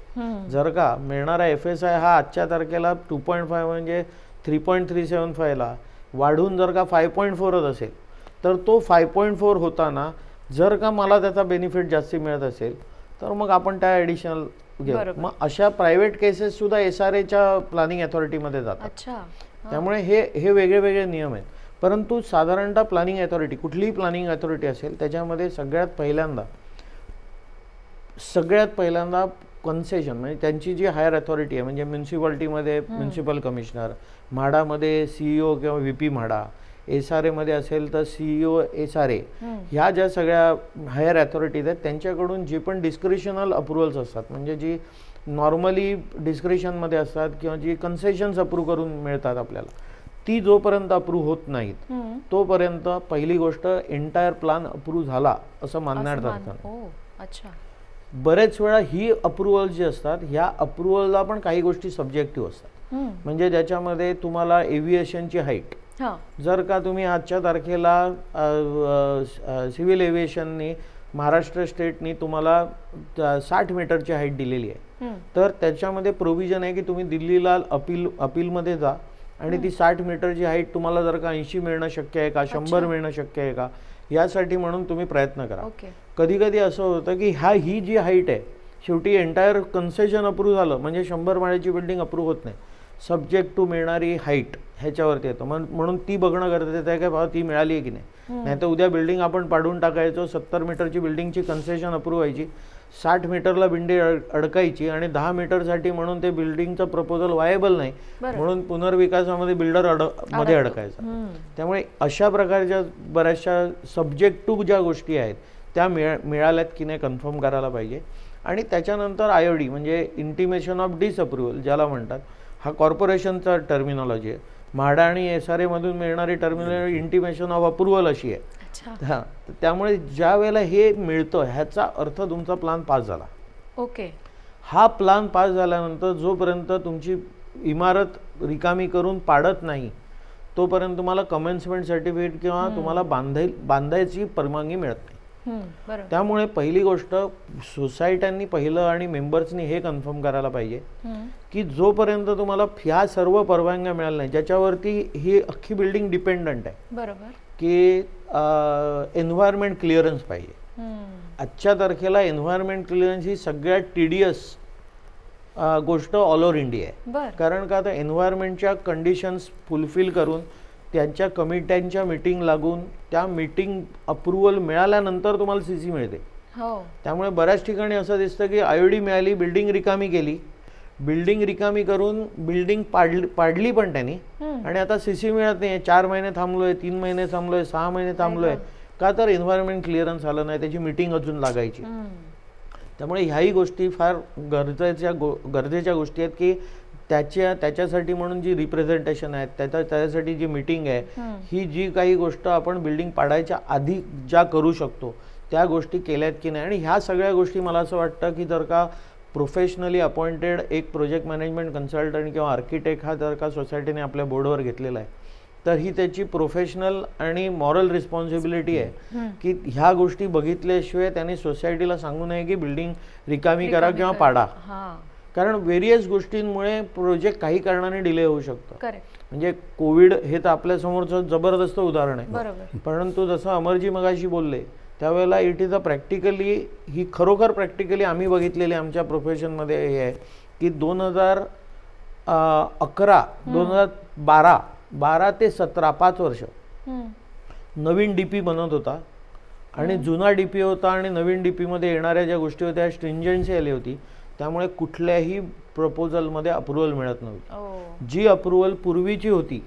जर का मिळणारा FSI हा आजच्या तारखेला 2.5 म्हणजे 3.375ला वाढून जर का 5.4 असेल, तर तो 5.4 होताना जर का मला त्याचा बेनिफिट जास्ती मिळत असेल तर मग आपण त्या ॲडिशनल घेऊ. मग अशा प्रायव्हेट केसेस सुद्धा SRAच्या प्लॅनिंग अथॉरिटीमध्ये जातात. त्यामुळे हे वेगळे वेगळे नियम आहेत. परंतु साधारणतः प्लॅनिंग अथॉरिटी, कुठलीही प्लॅनिंग अथॉरिटी असेल त्याच्यामध्ये सगळ्यात पहिल्यांदा कन्सेशन म्हणजे त्यांची जी हायर अथॉरिटी आहे, म्हणजे म्युन्सिपाल्टीमध्ये म्युन्सिपल कमिशनर, म्हाडामध्ये CEO किंवा VP म्हाडा, SRAमध्ये असेल तर CEO SRA, ह्या ज्या सगळ्या हायर अथॉरिटीज आहेत त्यांच्याकडून जे पण डिस्क्रिशनल अप्रुव्हल्स असतात, म्हणजे जी नॉर्मली डिस्क्रिशनमध्ये असतात किंवा जी कन्सेशन्स अप्रूव्ह करून मिळतात आपल्याला, ती जोपर्यंत अप्रूव्ह होत नाहीत तोपर्यंत पहिली गोष्ट एंटायर प्लॅन अप्रूव्ह झाला असं मानण्यात जातं. बरेच वेळा ही अप्रुव्हल जी असतात ह्या अप्रुव्हलला पण काही गोष्टी सब्जेक्टिव्ह असतात. म्हणजे ज्याच्यामध्ये तुम्हाला एव्हिएशनची हाईट, जर का तुम्ही आजच्या तारखेला सिव्हिल एव्हिएशननी महाराष्ट्र स्टेटनी तुम्हाला 60 मीटरची हाईट दिलेली आहे, तर त्याच्यामध्ये प्रोव्हिजन आहे की तुम्ही दिल्लीला अपीलमध्ये जा आणि ती 60 मीटरची हाईट तुम्हाला जर का 80 मिळणं शक्य आहे का, 100 मिळणं शक्य आहे का, यासाठी म्हणून तुम्ही प्रयत्न करा. कधी कधी असं होतं की ही जी हाईट आहे शेवटी एंटायर कन्सेशन अप्रूव्ह झालं म्हणजे 100 माळ्याची बिल्डिंग अप्रूव्ह होत नाही, सब्जेक्ट टू मिळणारी हाईट ह्याच्यावरती येतं. म्हणून ती बघणं गरजेचं आहे की बाबा ती मिळाली आहे की नाही. नाहीतर उद्या बिल्डिंग आपण पाडून टाकायचो, 70 मीटरची बिल्डिंगची कन्सेशन अप्रूव्ह व्हायची, 60 मीटरला बिल्डिंग अडकायची आणि 10 मीटरसाठी म्हणून ते बिल्डिंगचं प्रपोजल वायबल नाही म्हणून पुनर्विकासामध्ये बिल्डर मध्ये अडकायचा. त्यामुळे अशा प्रकारच्या बऱ्याचशा सब्जेक्ट टू ज्या गोष्टी आहेत त्या मिळाल्यात की नाही कन्फर्म करायला पाहिजे. आणि त्याच्यानंतर IOD म्हणजे इंटिमेशन ऑफ डिसअप्रुव्हल ज्याला म्हणतात, हा कॉर्पोरेशनचा टर्मिनॉलॉजी आहे. म्हाडा आणि SRA मधून मिळणारी टर्मिनॉलॉजी इंटिमेशन ऑफ अप्रुव्हल अशी आहे. हां, त्यामुळे ज्या वेळेला हे मिळतं ह्याचा अर्थ तुमचा प्लॅन पास झाला. हा प्लॅन पास झाल्यानंतर जोपर्यंत तुमची इमारत रिकामी करून पाडत नाही तोपर्यंत तुम्हाला कमेन्समेंट सर्टिफिकेट किंवा तुम्हाला बांधायची परवानगी मिळत नाही. बरोबर. त्यामुळे पहिली गोष्ट सोसायट्यांनी पहिलं आणि मेंबर्सनी हे कन्फर्म करायला पाहिजे की जोपर्यंत तुम्हाला ह्या सर्व परवानग्या मिळाल्या नाही, ज्याच्यावरती ही अख्खी बिल्डिंग डिपेंडंट आहे बरोबर. की एन्व्हायरमेंट क्लिअरन्स पाहिजे. आजच्या तारखेला एन्व्हायरमेंट क्लिअरन्स ही सगळ्यात टीडियस गोष्ट ऑल ओव्हर इंडिया आहे. बर. कारण का आता एन्व्हायरमेंटच्या कंडिशन्स फुलफिल करून त्यांच्या कमिट्यांच्या मीटिंग लागून त्या मीटिंग अप्रुव्हल मिळाल्यानंतर तुम्हाला CC मिळते. हो. त्यामुळे बऱ्याच ठिकाणी असं दिसतं की IOD मिळाली, बिल्डिंग रिकामी केली, बिल्डिंग रिकामी करून बिल्डिंग पाडली पण त्यांनी, आणि आता CC मिळत नाही. 4 महिने थांबलोय, 3 महिने थांबलोय, 6 महिने थांबलोय. का तर एन्व्हायरमेंट क्लिअरन्स आलं नाही, त्याची मीटिंग अजून लागायची. त्यामुळे ह्याही गोष्टी फार गरजेच्या गोष्टी आहेत की त्याच्यासाठी म्हणून जी रिप्रेझेंटेशन आहे, त्याच्यासाठी जी मीटिंग आहे, ही जी काही गोष्ट आपण बिल्डिंग पाडायच्या आधी ज्या करू शकतो त्या गोष्टी केल्यात की नाही. आणि ह्या सगळ्या गोष्टी मला असं वाटतं की जर का प्रोफेशनली अपॉइंटेड एक प्रोजेक्ट मॅनेजमेंट कन्सल्टंट किंवा आर्किटेक्ट हा जर का सोसायटीने आपल्या बोर्डवर घेतलेला आहे, तर ही त्याची प्रोफेशनल आणि मॉरल रिस्पॉन्सिबिलिटी आहे की ह्या गोष्टी बघितल्याशिवाय त्यांनी सोसायटीला सांगू नये की बिल्डिंग रिकामी करा किंवा पाडा. कारण व्हेरियस गोष्टींमुळे प्रोजेक्ट काही कारणाने डिले होऊ शकतो. म्हणजे कोविड हे तर आपल्यासमोरचं जबरदस्त उदाहरण आहे. परंतु जसं अमरजी मगाशी बोलले त्यावेळेला इट इज अ प्रॅक्टिकली, ही खरोखर प्रॅक्टिकली आम्ही बघितलेली आमच्या प्रोफेशनमध्ये हे आहे की 2011, 2012 ते 17 5 वर्ष नवीन DP बनत होता आणि जुना DP होता, आणि नवीन DP मध्ये येणाऱ्या ज्या गोष्टी होत्या स्ट्रिंजन्सी आली होती. त्यामुळे कुठल्याही प्रपोजलमध्ये अप्रुव्हल मिळत नव्हती. जी अप्रुव्हल पूर्वीची होती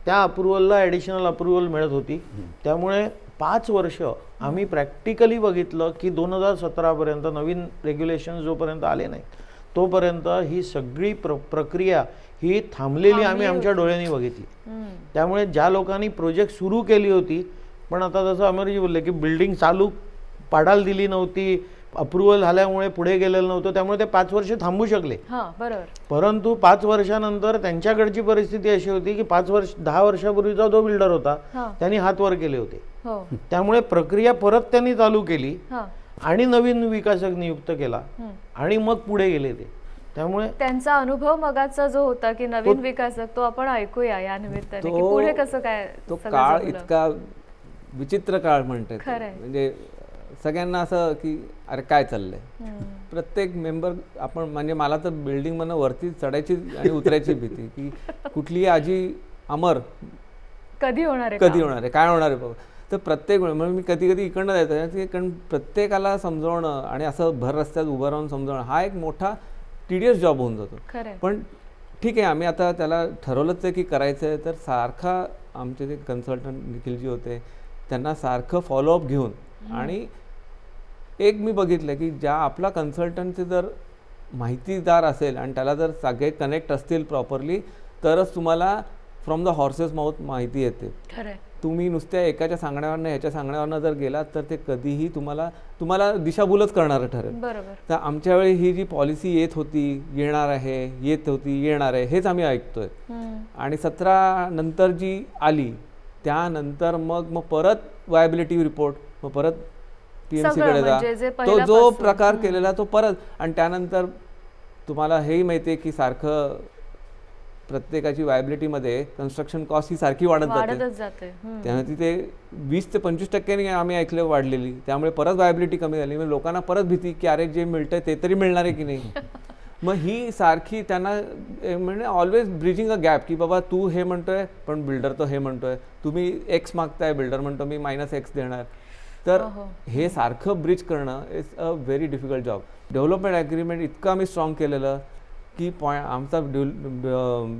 त्या अप्रुव्हलला ॲडिशनल अप्रुव्हल मिळत होती. त्यामुळे 5 वर्ष आम्ही प्रॅक्टिकली बघितलं की 2017पर्यंत नवीन रेग्युलेशन जोपर्यंत आले नाही तोपर्यंत ही सगळी प्रक्रिया ही थांबलेली आम्ही आमच्या डोळ्यांनी बघितली. त्यामुळे ज्या लोकांनी प्रोजेक्ट सुरू केली होती, पण आता जसं अमरजी बोलले की बिल्डिंग चालू पाडायला दिली नव्हती, अप्रुव्हल झाल्यामुळे पुढे गेलेलं नव्हतं, त्यामुळे ते 5 वर्ष थांबू शकले. परंतु 5 वर्षानंतर त्यांच्याकडची परिस्थिती अशी होती की 10 वर्षापूर्वीचा जो बिल्डर होता त्यांनी हात वर केले होते. त्यामुळे प्रक्रिया परत त्यांनी चालू केली आणि नवीन विकासक नियुक्त केला आणि मग पुढे गेले ते. त्यामुळे त्यांचा अनुभव मगाचा जो होता की नवीन विकासक, तो आपण ऐकूया या निमित्ताने की पुढे कसं काय. तो काळ इतका विचित्र काळ म्हणतात, म्हणजे सगळ्यांना असं की अरे काय चाललंय. प्रत्येक मेंबर आपण, म्हणजे मला तर बिल्डिंग मधनं वरती चढायची आणि उतरायची भीती की कुठली आजी अमर कधी होणार आहे, काय होणार आहे बाबा. तर प्रत्येक म्हणजे मी कधी कधी इकडनं जायचं, कारण प्रत्येकाला समजवणं आणि असं भर रस्त्यात उभं राहून समजवणं हा एक मोठा टीडियस जॉब होऊन जातो. पण ठीक आहे, आम्ही आता त्याला ठरवलंच आहे की करायचं आहे. तर सारखा आमचे जे कन्सल्टंट निखिलजी होते त्यांना सारखं फॉलोअप घेऊन, आणि एक मी बघितलं की ज्या आपला कन्सल्टंटचे जर माहितीदार असेल आणि त्याला जर सगळे कनेक्ट असतील प्रॉपरली, तरच तुम्हाला फ्रॉम द हॉर्सेस माउथ माहिती येते. तुम्ही नुसत्या एकाच्या सांगण्यावरनं ह्याच्या सांगण्यावरनं जर गेलात तर ते कधीही तुम्हाला दिशाभूलच करणारं ठरेल. तर आमच्या वेळी ही जी पॉलिसी येत होती, येणार आहे, हेच आम्ही ऐकतोय. आणि 17 नंतर जी आली त्यानंतर मग परत वायबिलिटी रिपोर्ट, मग परत TMC कडे जा, तो जो प्रकार केलेला तो परत. आणि त्यानंतर तुम्हाला हेही माहिती आहे की सारखं प्रत्येकाची वायबिलिटीमध्ये कन्स्ट्रक्शन कॉस्ट ही सारखी वाढत जाते. त्यामुळे तिथे 20 ते 25% आम्ही ऐकलं वाढलेली. त्यामुळे परत वायबिलिटी कमी झाली. म्हणजे लोकांना परत भीती की अरे जे मिळतंय ते तरी मिळणार आहे की नाही. मग ही सारखी त्यांना म्हणजे ऑलवेज ब्रिजिंग अ गॅप की बाबा तू हे म्हणतोय पण बिल्डर तो हे म्हणतोय, तुम्ही X मागताय, बिल्डर म्हणतो मी -X देणार. तर हे सारखं ब्रिज करणं is a very difficult job. Development agreement इतकं आम्ही स्ट्रॉंग केलेलं की आमचा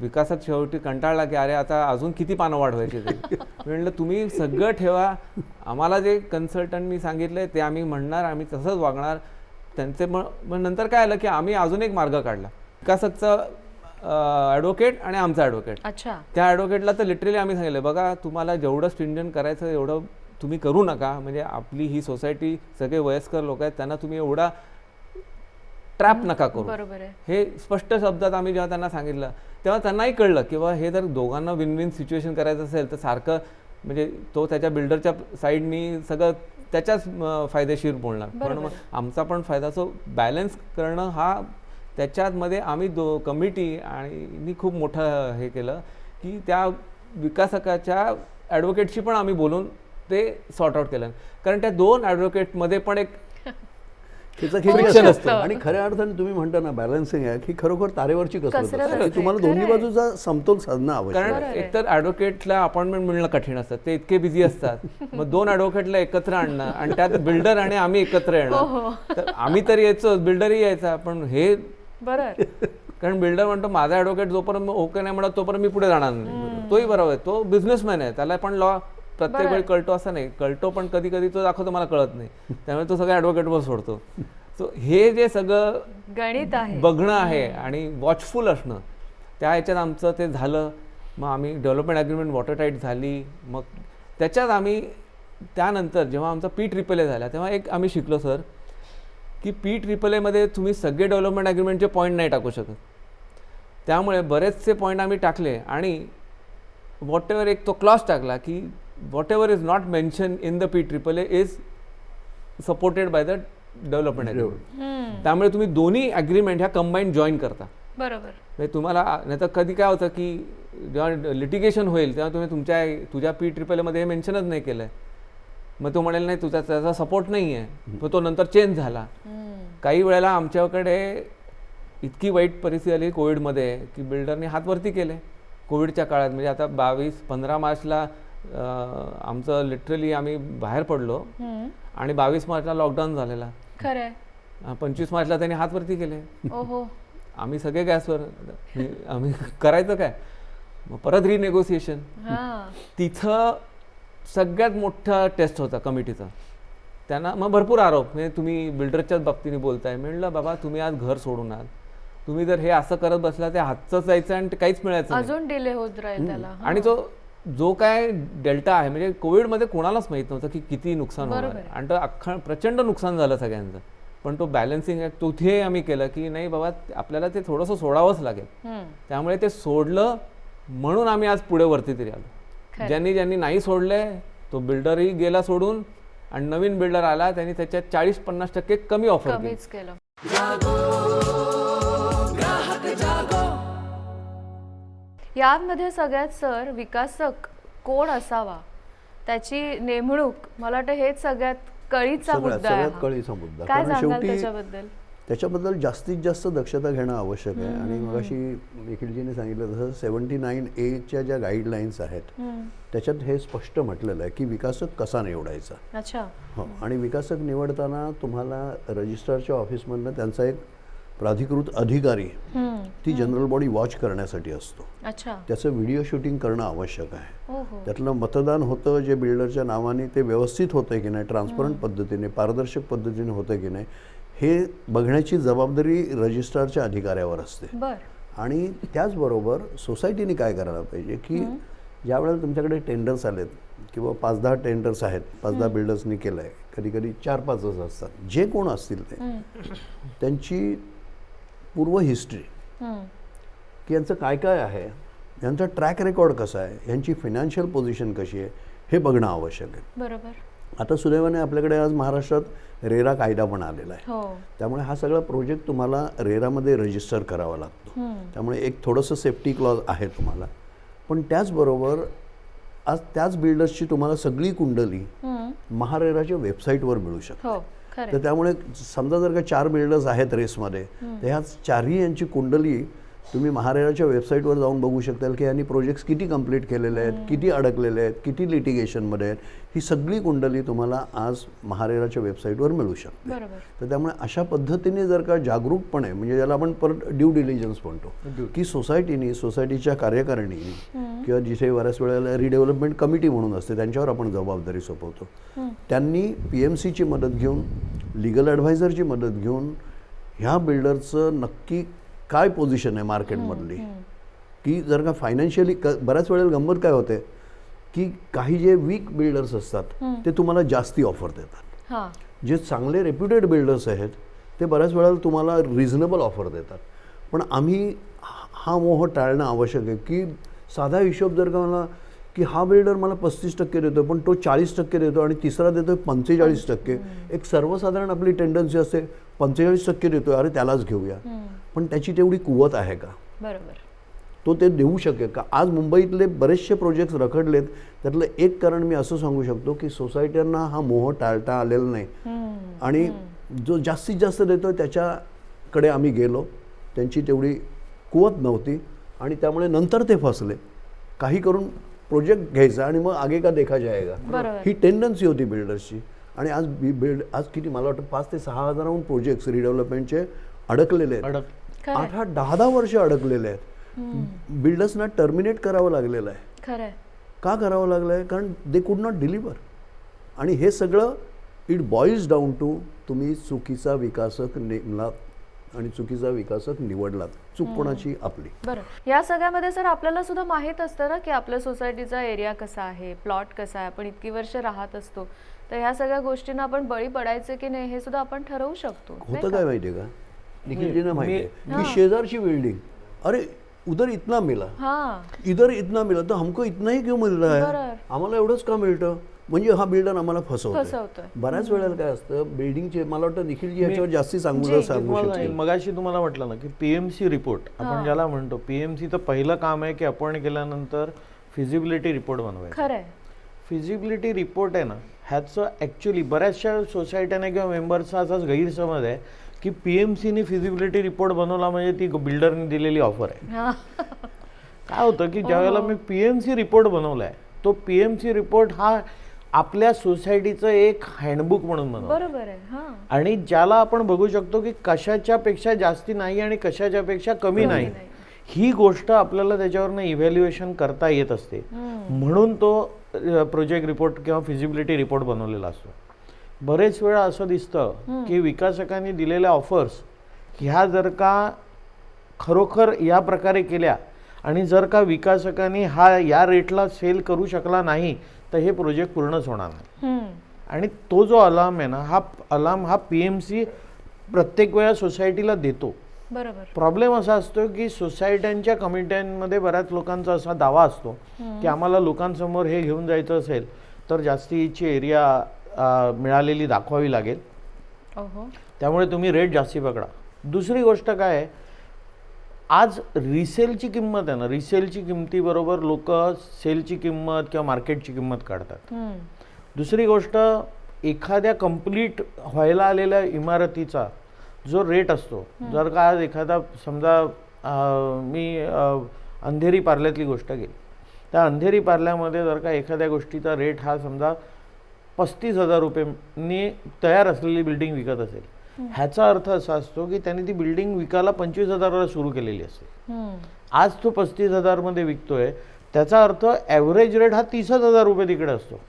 विकासात शेवटी कंटाळला की अरे आता अजून किती पानं वाढवायची ते. म्हणलं तुम्ही सगळं ठेवा, आम्हाला जे कन्सल्टंटनी सांगितलं ते आम्ही म्हणणार, आम्ही तसंच वागणार. त्यांचे मग नंतर काय आलं की आम्ही अजून एक मार्ग काढला. विकासकचा ॲडव्होकेट आणि आमचा ॲडव्होकेट. त्या ॲडव्होकेटला तर लिटरली आम्ही सांगितलं बघा तुम्हाला जेवढं स्ट्रिंजंट करायचं एवढं तुम्ही करू नका. म्हणजे आपली ही सोसायटी सगळे वयस्कर लोक आहेत, त्यांना तुम्ही एवढा ट्रॅप नका करू. बरोबर आहे. हे स्पष्ट शब्दात आम्ही जेव्हा त्यांना सांगितलं तेव्हा त्यांनाही कळलं की हे जर दोघांना विन विन सिच्युएशन करायचं असेल तर सारखं म्हणजे तो त्याच्या बिल्डरच्या साईडनी सगळं त्याच्याच फायदेशीर बोलणार, पण मग आमचा पण फायदा. सो बॅलन्स करणं हा त्याच्यामध्ये आम्ही कमिटी आणि खूप मोठं हे केलं की त्या विकासकाच्या ॲडव्होकेटशी पण आम्ही बोलून ते सॉर्ट आउट केलं, कारण त्या दोन ॲडव्होकेटमध्ये पण एक friction असतं. आणि खऱ्या अर्थाने तुम्ही म्हणता ना बॅलन्सिंग आहे की खरोखर तारेवरची कसरत असते. तुम्हाला दोन्ही बाजूचा समतोल साधणं आवश्यक आहे. कारण एकतर ॲडव्होकेटला अपॉइंटमेंट मिळणं कठीण असतं, ते इतके बिझी असतात. मग दोन ॲडव्होकेटला एकत्र आणणं आणि त्यात बिल्डर आणि आम्ही एकत्र येणं, तर आम्ही तर यायचो, बिल्डरही यायचा, पण हे बरोबर. कारण बिल्डर म्हणतो माझा ॲडव्होकेट जोपर्यंत ओके नाही म्हणत तोपर्यंत मी पुढे जाणार नाही. तोही बरोबर आहे, तो बिझनेसमॅन आहे, त्याला पण लॉ प्रत्येक वेळी कळतो असं नाही, कळतो पण कधी कधी तो दाखवतो मला कळत नाही, त्यामुळे तो सगळं ॲडव्होकेटवर सोडतो. सो हे जे सगळं गणित आहे, बघणं आहे आणि वॉचफुल असणं, त्या ह्याच्यात आमचं ते झालं. मग आम्ही डेव्हलपमेंट ॲग्रीमेंट वॉटरटाईट झाली. मग त्याच्यात आम्ही त्यानंतर जेव्हा आमचा P-AAA झाला तेव्हा एक आम्ही शिकलो सर की P-AAAमध्ये तुम्ही सगळे डेव्हलपमेंट ॲग्रीमेंटचे पॉईंट नाही टाकू शकत. त्यामुळे बरेचसे पॉईंट आम्ही टाकले आणि वॉट एव्हर एक तो क्लॉज टाकला की what ever is not mention in the P-AAA is supported by the development agreement. त्यामुळे तुम्ही दोन्ही ॲग्रीमेंट ह्या कंबाईन जॉईन करता. बरोबर. म्हणजे तुम्हाला नाही तर कधी काय होतं की जेव्हा लिटिगेशन होईल तेव्हा तुम्ही तुझ्या P-AAAमध्ये हे मेन्शनच नाही केलं आहे, मग तो म्हणेल नाही तुझा त्याचा सपोर्ट नाही आहे, मग तो नंतर चेंज झाला. काही वेळेला आमच्याकडे इतकी वाईट परिस्थिती आली कोविडमध्ये की बिल्डरने हात वरती केले कोविडच्या काळात. म्हणजे आता 15 मार्चला आमचं लिटरली आम्ही बाहेर पडलो आणि 22 मार्चला लॉकडाऊन झालेला. खरंय. 25 मार्चला त्यांनी हात वरती केले. ओहो. आम्ही सगळे गॅसवर, आम्ही करायचं काय, मग परत रिनेगोसिएशन. तिथं सगळ्यात मोठा टेस्ट होता कमिटीचा. त्यांना मग भरपूर आरोप, म्हणजे तुम्ही बिल्डरच्याच बाबतीने बोलताय. म्हणलं बाबा तुम्ही आज घर सोडून आहात, तुम्ही जर हे असं करत बसला ते हातच जायचं आणि काहीच मिळायचं नाही. अजून डिले होत राहील त्याला. आणि जो काय डेल्टा आहे म्हणजे कोविडमध्ये कोणालाच माहित नव्हतं की किती नुकसान होणार आहे, आणि तो प्रचंड नुकसान झालं सगळ्यांचं. पण तो बॅलन्सिंग ॲक्ट तिथे आम्ही केलं की नाही बाबा आपल्याला ते थोडंसं सोडावंच लागेल. त्यामुळे ते सोडलं म्हणून आम्ही आज पुढे वरती तरी आलो. ज्यांनी नाही सोडले तो बिल्डरही गेला सोडून आणि नवीन बिल्डर आला, त्यांनी त्याच्यात 40-50% कमी ऑफर केलं. यामध्ये सगळ्यात सर विकासक कोण असावा त्याची नेमणूक, मला वाटतं हेच सगळ्यात कळीचा मुद्दा आहे. सगळ्यात कळीचा मुद्दा. काय कारण सांगाल शेवटी त्याच्याबद्दल जास्तीत जास्त दक्षता घेणं आवश्यक आहे. आणि मग अशी निखिलजीने सांगितलं तसं 79A ज्या गाईडलाईन्स आहेत त्याच्यात हे स्पष्ट म्हटलेलं आहे की विकासक कसा निवडायचा. अच्छा. हो. आणि विकासक निवडताना तुम्हाला रजिस्ट्रारच्या ऑफिसमधनं त्यांचा एक प्राधिकृत अधिकारी ती जनरल बॉडी वॉच करण्यासाठी असतो. अच्छा. त्याचं व्हिडिओ शूटिंग करणं आवश्यक आहे. ओहो. त्यातलं मतदान होतं जे बिल्डरच्या नावाने ते व्यवस्थित होतं की नाही, ट्रान्सपरंट पद्धतीने पारदर्शक पद्धतीने होतं की नाही, हे बघण्याची जबाबदारी रजिस्ट्रारच्या अधिकाऱ्यावर असते. आणि त्याचबरोबर सोसायटीने काय करायला पाहिजे की ज्या वेळेला तुमच्याकडे टेंडर्स आलेत किंवा 5-10 टेंडर्स आहेत, 5-10 बिल्डर्सनी केलं आहे, कधी कधी 4-5च असतात, जे कोण असतील ते त्यांची पूर्व हिस्ट्री की यांचं काय काय आहे, यांचा ट्रॅक रेकॉर्ड कसा आहे, यांची फिनान्शियल पोझिशन कशी आहे, हे बघणं आवश्यक आहे. बरोबर. आता सुदैवाने आपल्याकडे आज महाराष्ट्रात रेरा कायदा पण आलेला आहे. त्यामुळे हा सगळा प्रोजेक्ट तुम्हाला रेरामध्ये रजिस्टर करावा लागतो. त्यामुळे एक थोडंसं सेफ्टी क्लॉज आहे तुम्हाला. पण त्याचबरोबर आज त्याच बिल्डर्सची तुम्हाला सगळी कुंडली महारेराच्या वेबसाईटवर मिळू शकते. तर त्यामुळे समजा जर का 4 बिल्डर्स आहेत रेसमध्ये, तर ह्या 4ही यांची कुंडली तुम्ही महारेराच्या वेबसाईटवर जाऊन बघू शकताल की यांनी प्रोजेक्ट्स किती कंप्लीट केलेले आहेत, किती अडकलेले आहेत, किती लिटिगेशनमध्ये आहेत. ही सगळी कुंडली तुम्हाला आज महारेराच्या वेबसाईटवर मिळू शकते. तर त्यामुळे अशा पद्धतीने जर का जागरूकपणे, म्हणजे ज्याला आपण परत ड्यू डिलिजन्स म्हणतो, की सोसायटीनी, सोसायटीच्या कार्यकारिणीने किंवा जिथे बऱ्याच वेळेला रिडेव्हलपमेंट कमिटी म्हणून असते त्यांच्यावर आपण जबाबदारी सोपवतो, त्यांनी PMCची मदत घेऊन, लिगल ॲडव्हायझरची मदत घेऊन ह्या बिल्डरचं नक्की काय पोझिशन आहे मार्केटमधली, की जर का फायनान्शियली बऱ्याच वेळेला गंमत काय होते की काही जे वीक बिल्डर्स असतात ते तुम्हाला जास्ती ऑफर देतात. जे चांगले रेप्युटेड बिल्डर्स आहेत ते बऱ्याच वेळेला तुम्हाला रिझनेबल ऑफर देतात. पण आम्ही हा मोह टाळणं आवश्यक आहे की साधा हिशोब जर का मला की हा बिल्डर मला 35% देतो पण तो 40% देतो आणि तिसरा देतो 45%. एक सर्वसाधारण आपली टेंडन्सी असते 45% देतो, अरे त्यालाच घेऊया. पण त्याची तेवढी कुवत आहे का, बरोबर. तो ते देऊ शकेल का? आज मुंबईतले बरेचसे प्रोजेक्ट्स रखडलेत. त्यातलं एक कारण मी असं सांगू शकतो की सोसायट्यांना हा मोह टाळता आलेला नाही आणि जो जास्तीत जास्त देतो त्याच्याकडे आम्ही गेलो, त्यांची तेवढी कुवत नव्हती आणि त्यामुळे नंतर ते फसले. काही करून प्रोजेक्ट घ्यायचा आणि मग आगे का देखा जाएगा, बरोबर. ही टेंडन्सी होती बिल्डर्सची. आणि आज आज किती मला वाटतं 5 ते 6 हजाराहून प्रोजेक्ट्स रिडेव्हलपमेंटचे अडकलेले आहेत. 8-10 वर्ष अडकलेले आहेत. बिल्डर्सना टर्मिनेट करावं लागलेलं आहे. खरंय. का करावं लागलं आहे? कारण दे कुड नॉट डिलिव्हर. आणि हे सगळं इट बॉईल्स डाऊन टू तुम्ही चुकीचा विकासक नेमलात आणि चुकीचा विकासक निवडलात. चूक कोणाची? आपली. बरं, या सगळ्यामध्ये सर आपल्याला सुद्धा माहीत असतं ना की आपल्या सोसायटीचा एरिया कसा आहे, प्लॉट कसा आहे, आपण इतकी वर्ष राहत असतो, तर ह्या सगळ्या गोष्टींना आपण बळी पडायचे की नाही हे सुद्धा आपण ठरवू शकतो. होतं काय माहिती आहे का, निखिलजींना माहिती आहे की शेजारची बिल्डिंग, अरे उधर इतना मिला, इधर इतना मिला, तर हमको इतना ही क्यों मिल रहा है, आम्हाला एवढंच का मिळतं, म्हणजे हा बिल्डर आम्हाला फसवतोय. बऱ्याच वेळेला काय असतं बिल्डिंगचे, मला वाटतं निखिलजी याच्यावर जास्ती सांगू शकतो. मगाशी तुम्हाला म्हटलं ना की पीएमसी रिपोर्ट आपण ज्याला म्हणतो, पीएमसीचं पहिलं काम आहे की अपॉइंट केल्यानंतर फिजिबिलिटी रिपोर्ट बनवायचा. खरंय. फिजिबिलिटी रिपोर्ट आहे ना, ह्याचं ॲक्च्युली बऱ्याचशा सोसायट्यांना किंवा मेंबर्सचा असाच गैरसमज आहे की पीएमसीने फिजिबिलिटी रिपोर्ट बनवला म्हणजे ती बिल्डरने दिलेली ऑफर आहे. काय होतं की ज्यावेळेला मी पीएमसी रिपोर्ट बनवला आहे, तो पीएमसी रिपोर्ट हा आपल्या सोसायटीचं एक हँडबुक म्हणून बनवलं. बरोबर आहे. आणि ज्याला आपण बघू शकतो की कशाच्या पेक्षा जास्ती नाही आणि कशाच्या पेक्षा कमी नाही, ही गोष्ट आपल्याला त्याच्यावरनं इव्हॅल्युएशन करता येत असते. म्हणून तो प्रोजेक्ट रिपोर्ट किंवा फिजिबिलिटी रिपोर्ट बनवलेला असतो. बरेच वेळा असं दिसतं की विकासकांनी दिलेल्या ऑफर्स ह्या जर का खरोखर या प्रकारे केल्या आणि जर का विकासकांनी हा या रेटला सेल करू शकला नाही तर हे प्रोजेक्ट पूर्णच होणार नाही. आणि तो जो अलार्म आहे ना, हा अलार्म हा पीएमसी प्रत्येक वेळा सोसायटीला देतो. बरोबर. प्रॉब्लेम असा असतो की सोसायट्यांच्या कमिट्यांमध्ये बऱ्याच लोकांचा असा दावा असतो की आम्हाला लोकांसमोर हे घेऊन जायचं असेल तर जास्तीची एरिया मिळालेली दाखवावी लागेल, त्यामुळे तुम्ही रेट जास्ती पकडा. दुसरी गोष्ट काय आहे, आज रिसेलची किंमत आहे ना, रिसेलची किंमतीबरोबर लोक सेलची किंमत किंवा मार्केटची किंमत काढतात. दुसरी गोष्ट, एखाद्या कंप्लीट व्हायला आलेल्या इमारतीचा जो रेट असतो, जर का आज एखादा समजा मी अंधेरी पार्ल्यातली गोष्ट केली, त्या अंधेरी पार्ल्यामध्ये जर का एखाद्या गोष्टीचा रेट हा समजा 35,000 रुपयांनी तयार असलेली बिल्डिंग विकत असेल, ह्याचा अर्थ असा असतो की त्यांनी ती बिल्डिंग विकायला 25,000ला सुरू केलेली असते. आज तो 35,000 मध्ये विकतोय, त्याचा अर्थ ॲव्हरेज रेट हा 30,000 रुपये तिकडे असतो.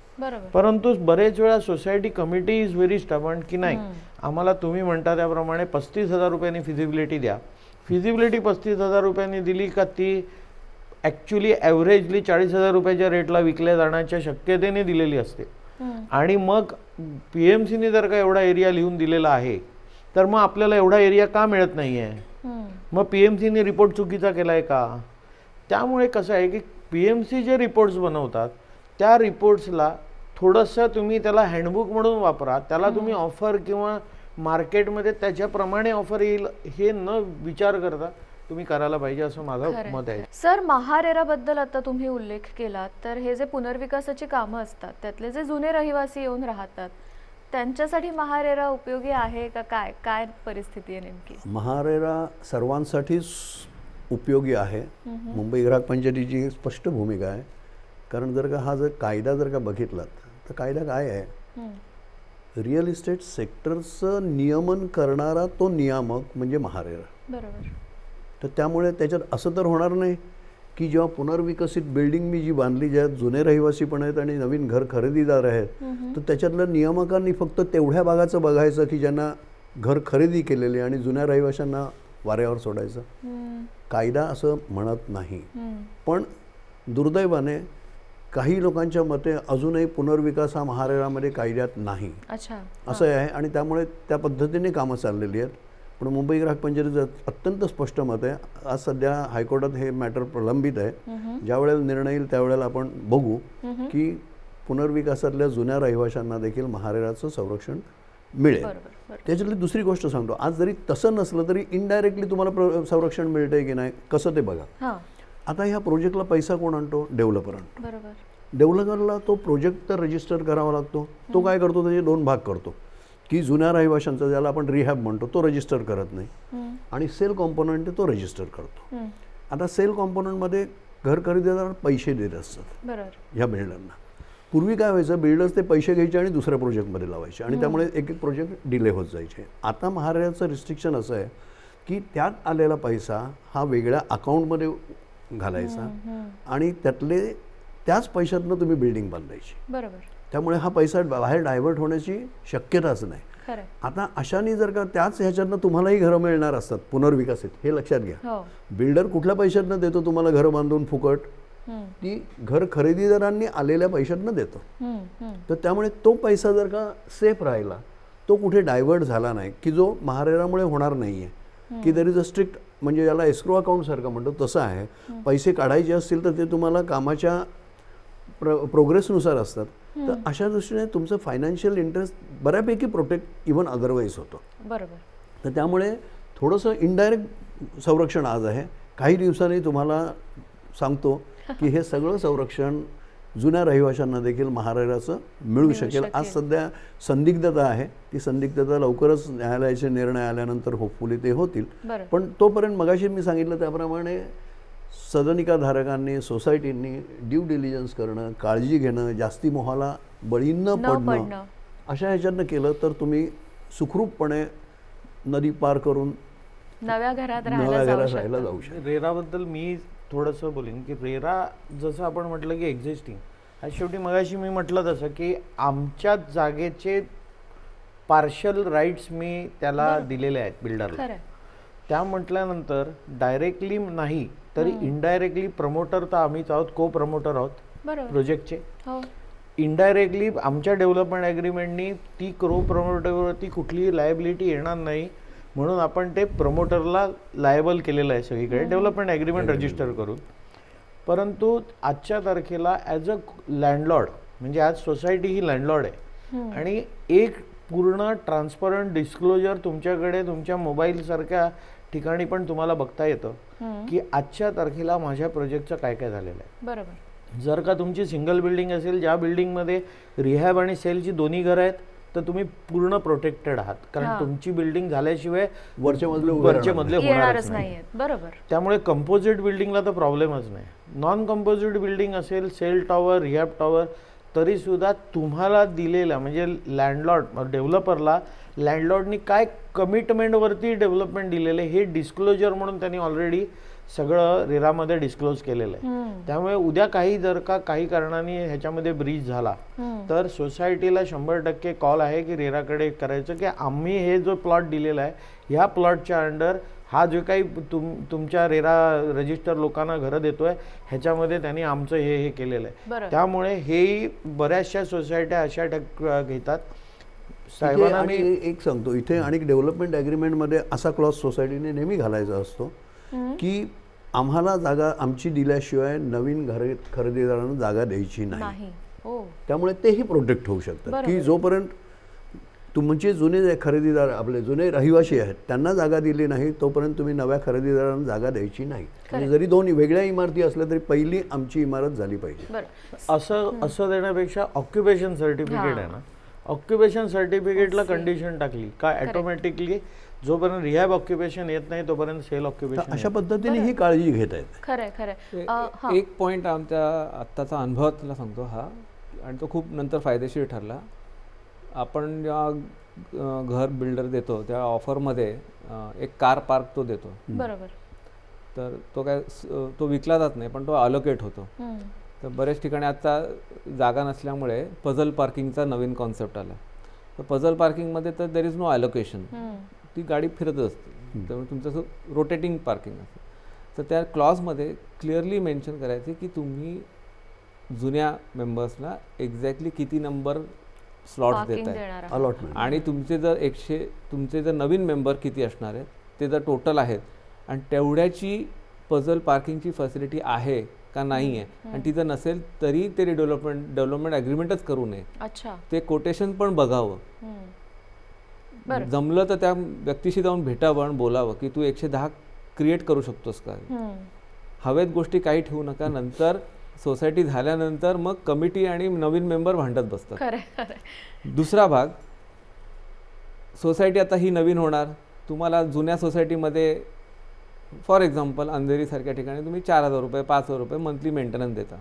परंतु बरेच वेळा society committee is very stubborn की नाही, आम्हाला तुम्ही म्हणता त्याप्रमाणे 35,000 रुपयांनी फिजिबिलिटी द्या. फिजिबिलिटी 35,000 रुपयांनी दिली का ती ॲक्च्युली ॲव्हरेजली 40,000 रुपयाच्या रेटला विकल्या जाण्याच्या शक्यतेने दिलेली असते. आणि मग पीएमसीने जर का एवढा एरिया लिहून दिलेला आहे तर मग आपल्याला एवढा एरिया का मिळत नाही आहे, मग पीएमसीने रिपोर्ट चुकीचा केला आहे का? त्यामुळे कसं आहे की पीएमसी जे रिपोर्ट्स बनवतात त्या रिपोर्ट्सला थोडंसं तुम्ही त्याला हँडबुक म्हणून वापरा, त्याला तुम्ही ऑफर किंवा मार्केटमध्ये त्याच्याप्रमाणे ऑफर येईल हे न विचार करता तुम्ही करायला पाहिजे असं माझं मत आहे. सर, महारेराबद्दल आता तुम्ही उल्लेख केला, तर हे जे पुनर्विकासाची कामं असतात त्यातले जे जुने रहिवासी येऊन राहतात त्यांच्यासाठी महारेरा उपयोगी आहे का? काय काय परिस्थिती आहे नेमकी? महारेरा सर्वांसाठीच उपयोगी आहे. मुंबई ग्राहक पंचायतीची स्पष्ट भूमिका आहे. कारण जर का हा जर कायदा जर का बघितलात तर कायदा काय आहे, रिअल इस्टेट सेक्टरचं नियमन करणारा तो नियामक म्हणजे महारेरा. बरोबर. तर त्यामुळे त्याच्यात असं तर होणार नाही की जेव्हा पुनर्विकसित बिल्डिंग मी जी बांधली, ज्यात जुने रहिवासी पण आहेत आणि नवीन घर खरेदीदार आहेत, तर त्याच्यातल्या नियामकांनी फक्त तेवढ्या भागाचं बघायचं की ज्यांना घर खरेदी केलेले आणि जुन्या रहिवाशांना वाऱ्यावर सोडायचं. कायदा असं म्हणत नाही. पण दुर्दैवाने काही लोकांच्या मते अजूनही पुनर्विकास हा महारेरामध्ये कायद्यात नाही अच्छा. असं आहे आणि त्यामुळे त्या पद्धतीने कामं चाललेली आहेत. पण मुंबई ग्राहक पंचायतीचं अत्यंत स्पष्ट मत आहे. आज सध्या हायकोर्टात हे मॅटर प्रलंबित आहे. ज्या वेळेला निर्णय येईल त्यावेळेला आपण बघू की पुनर्विकासातल्या जुन्या रहिवाशांना देखील महारेराचं संरक्षण मिळेल. त्याच्यातली दुसरी गोष्ट सांगतो, आज जरी तसं नसलं तरी इनडायरेक्टली तुम्हाला संरक्षण मिळतंय की नाही कसं ते बघा. हां. आता ह्या प्रोजेक्टला पैसा कोण आणतो? डेव्हलपर आणतो. बरोबर. डेव्हलपरला तो प्रोजेक्ट तर रजिस्टर करावा लागतो. तो काय करतो? त्याचे 2 भाग करतो की जुन्या रहिवाशांचा ज्याला आपण रिहॅब म्हणतो तो रजिस्टर करत नाही आणि सेल कॉम्पोनंट तो रजिस्टर करतो. आता सेल कॉम्पोनंटमध्ये घर खरेदीदार पैसे देत असतात बरोबर. ह्या बिल्डरना. पूर्वी काय व्हायचं, बिल्डर्स ते पैसे घ्यायचे आणि दुसऱ्या प्रोजेक्टमध्ये लावायचे आणि त्यामुळे एक एक प्रोजेक्ट डिले होत जायचे. आता महाराष्ट्राचं रिस्ट्रिक्शन असं आहे की त्यात आलेला पैसा हा वेगळ्या अकाउंटमध्ये घालायचा आणि त्याच पैशातनं तुम्ही बिल्डिंग बांधायची. बरोबर. त्यामुळे हा पैसा बाहेर डायव्हर्ट होण्याची शक्यताच नाही. खरं. आता अशाने जर का त्याच ह्याच्यातनं तुम्हालाही घरं मिळणार असतात पुनर्विकसित, हे लक्षात घ्या. हो. बिल्डर कुठल्या पैशातनं देतो तुम्हाला घरं बांधून फुकट? ती घर खरेदीदारांनी आलेल्या पैशातनं देतो. तर त्यामुळे तो पैसा जर का सेफ राहिला, तो कुठे डायव्हर्ट झाला नाही की जो महारेरामुळे होणार नाही आहे की देर इज अ स्ट्रिक्ट, म्हणजे याला एस्क्रो अकाउंट सारखं म्हणतो तसं आहे. पैसे काढायचे असतील तर ते तुम्हाला कामाच्या प्रोग्रेसनुसार असतात. तर अशा दृष्टीने तुमचं फायनान्शियल इंटरेस्ट बऱ्यापैकी प्रोटेक्ट इव्हन अदरवाईज होतो. बरोबर. तर त्यामुळे थोडंसं इनडायरेक्ट संरक्षण आज आहे. काही दिवसांनी तुम्हाला सांगतो की हे सगळं संरक्षण जुन्या रहिवाशांना देखील महारेराचं मिळू शकेल. आज सध्या संदिग्धता आहे. ती संदिग्धता लवकरच न्यायालयाचे निर्णय आल्यानंतर होपफुली ते होतील. पण तोपर्यंत मगाशी मी सांगितलं त्याप्रमाणे सदनिकाधारकांनी, सोसायटींनी ड्यू डिलिजन्स करणं, काळजी घेणं, जास्ती मोहाला बळी न पडणं, अशा ह्याच्यानं केलं तर तुम्ही सुखरूपपणे नदी पार करून नव्या घरात राहायला जाऊ शकता. रेराबद्दल मी थोडंसं बोलेन की रेरा जसं आपण म्हटलं की एक्झिस्टिंग, शेवटी मगाशी मी म्हटलं तसं की आमच्या जागेचे पार्शल राईट्स मी त्याला दिलेले आहेत बिल्डरला. त्या म्हटल्यानंतर डायरेक्टली नाही तरी इनडायरेक्टली प्रमोटर तर आम्हीच आहोत, को प्रमोटर आहोत प्रोजेक्टचे. इनडायरेक्टली आमच्या डेव्हलपमेंट ॲग्रीमेंटनी ती को प्रमोटरवरती कुठलीही लायबिलिटी येणार नाही म्हणून आपण ते प्रमोटरला लायबल केलेलं आहे सगळीकडे डेव्हलपमेंट ॲग्रीमेंट रजिस्टर करून. परंतु आजच्या तारखेला ॲज अ लँडलॉर्ड, म्हणजे आज सोसायटी ही लँडलॉर्ड आहे आणि एक पूर्ण ट्रान्सपरंट डिस्क्लोजर तुमच्याकडे तुमच्या मोबाईलसारख्या ठिकाणी पण तुम्हाला बघता येतं की आजच्या तारखेला माझ्या प्रोजेक्टचं काय काय झालेलं आहे. बरोबर. जर का तुमची सिंगल बिल्डिंग असेल, ज्या बिल्डिंगमध्ये रिहॅब आणि सेलची दोन्ही घरं आहेत, तर तुम्ही पूर्ण प्रोटेक्टेड आहात, कारण तुमची बिल्डिंग झाल्याशिवाय वरचे मजले होणारच नाही. बरोबर. त्यामुळे कंपोजिट बिल्डिंगला तर प्रॉब्लेमच नाही. नॉन कंपोजिट बिल्डिंग असेल, सेल टॉवर, रिहॅब टॉवर, तरी सुद्धा तुम्हाला दिलेला म्हणजे लँडलॉर्ड डेव्हलपरला लँडलॉर्डनी काय कमिटमेंटवरती डेव्हलपमेंट दिलेलं आहे हे डिस्क्लोजर म्हणून त्यांनी ऑलरेडी सगळं रेरामध्ये डिस्क्लोज केलेलं आहे. त्यामुळे उद्या जर का काही कारणाने ह्याच्यामध्ये ब्रीच झाला तर सोसायटीला 100% कॉल आहे की रेराकडे करायचं की आम्ही हे जो प्लॉट दिलेला आहे ह्या प्लॉटच्या अंडर हा जो काही तुमच्या रेरा रजिस्टर लोकांना घरं देतोय ह्याच्यामध्ये त्यांनी आमचं हे केलेलं आहे. त्यामुळे हे बऱ्याचशा सोसायट्या अशा घेतात. साहेबांना मी एक सांगतो इथे, आणि डेव्हलपमेंट ॲग्रीमेंटमध्ये असा क्लॉज सोसायटीने नेहमी घालायचा असतो की आम्हाला जागा आमची दिल्याशिवाय नवीन खरेदीदारांना जागा द्यायची नाही. त्यामुळे तेही प्रोटेक्ट होऊ शकतात की जोपर्यंत तुमचे जुने जे खरेदीदार, आपले जुने रहिवाशी आहेत, त्यांना जागा दिली नाही तोपर्यंत तुम्ही नव्या खरेदीदारांना जागा द्यायची नाही. म्हणजे जरी 2 वेगळ्या इमारती असल्या तरी पहिली आमची इमारत झाली पाहिजे. असं देण्यापेक्षा ऑक्युपेशन सर्टिफिकेट आहे ना, ऑक्युपेशन सर्टिफिकेटला कंडिशन टाकली का ऑटोमॅटिकली जोपर्यंत रिहॅब ऑक्युपेशन येत नाही तोपर्यंत सेल ऑक्युपेशन. अशा पद्धतीने ही काळजी घेता येते. खरंय खरंय. एक पॉईंट आमच्या आत्ताचा अनुभवातला सांगतो हा, आणि तो खूप नंतर फायदेशीर ठरला. आपण जेव्हा घर बिल्डर देतो त्या ऑफरमध्ये एक कार पार्क तो देतो. बरोबर. तर तो विकला जात नाही पण तो अलोकेट होतो. तर बऱ्याच ठिकाणी आता जागा नसल्यामुळे पझल पार्किंगचा नवीन कॉन्सेप्ट आला. तर पझल पार्किंगमध्ये तर देर इज नो ॲलोकेशन, ती गाडी फिरत असते, त्यामुळे तुमचं रोटेटिंग पार्किंग असतं. तर त्या क्लॉजमध्ये क्लिअरली मेन्शन करायचे की तुम्ही जुन्या मेंबर्सला एक्झॅक्टली किती नंबर स्लॉट Parking देत आहे देणार आहात. अलॉटमेंट आणि तुमचे जर नवीन मेंबर किती असणार आहेत ते जर टोटल आहेत आणि तेवढ्याची पझल पार्किंगची फॅसिलिटी आहे का नाही आहे, आणि ती जर नसेल तरी ते डेव्हलपमेंट ॲग्रीमेंटच करू नये, अच्छा. ते कोटेशन पण बघावं. बरं. जमलं तर त्या व्यक्तीशी जाऊन भेटावं आणि बोलावं की तू 110 क्रिएट करू शकतोस का. हवेत गोष्टी काही ठेवू नका. नंतर सोसायटी झाल्यानंतर मग कमिटी आणि नवीन मेंबर भांडत बसतात. खरं. दुसरा भाग, सोसायटी आता ही नवीन होणार. तुम्हाला जुन्या सोसायटीमध्ये फॉर एक्झाम्पल अंधेरीसारख्या ठिकाणी तुम्ही 4,000 रुपये 5,000 रुपये मंथली मेंटेनन्स देता.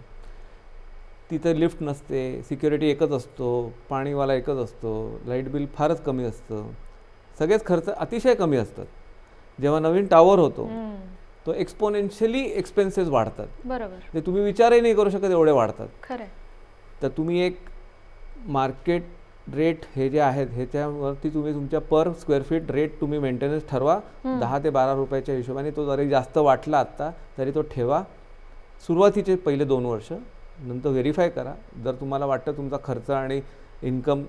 तिथं लिफ्ट नसते, सिक्युरिटी एकच असतो, पाणीवाला एकच असतो, लाईट बिल फारच कमी असतं, सगळेच खर्च अतिशय कमी असतात. जेव्हा नवीन टॉवर होतो तो एक्सपोनेन्शियली एक्सपेन्सेस वाढतात. बरोबर. ते तुम्ही विचारही नाही करू शकत एवढे वाढतात. खरं. तर तुम्ही एक मार्केट रेट हे जे आहेत ह्याच्यावरती तुम्ही तुमच्या पर स्क्वेअर फीट रेट तुम्ही मेंटेनन्स ठरवा. 10 ते 12 रुपयाच्या हिशोबाने. तो जरी जास्त वाटला आत्ता तरी तो ठेवा. सुरुवातीचे पहिले 2 वर्ष, नंतर व्हेरीफाय करा. जर तुम्हाला वाटतं तुमचा खर्च आणि इन्कम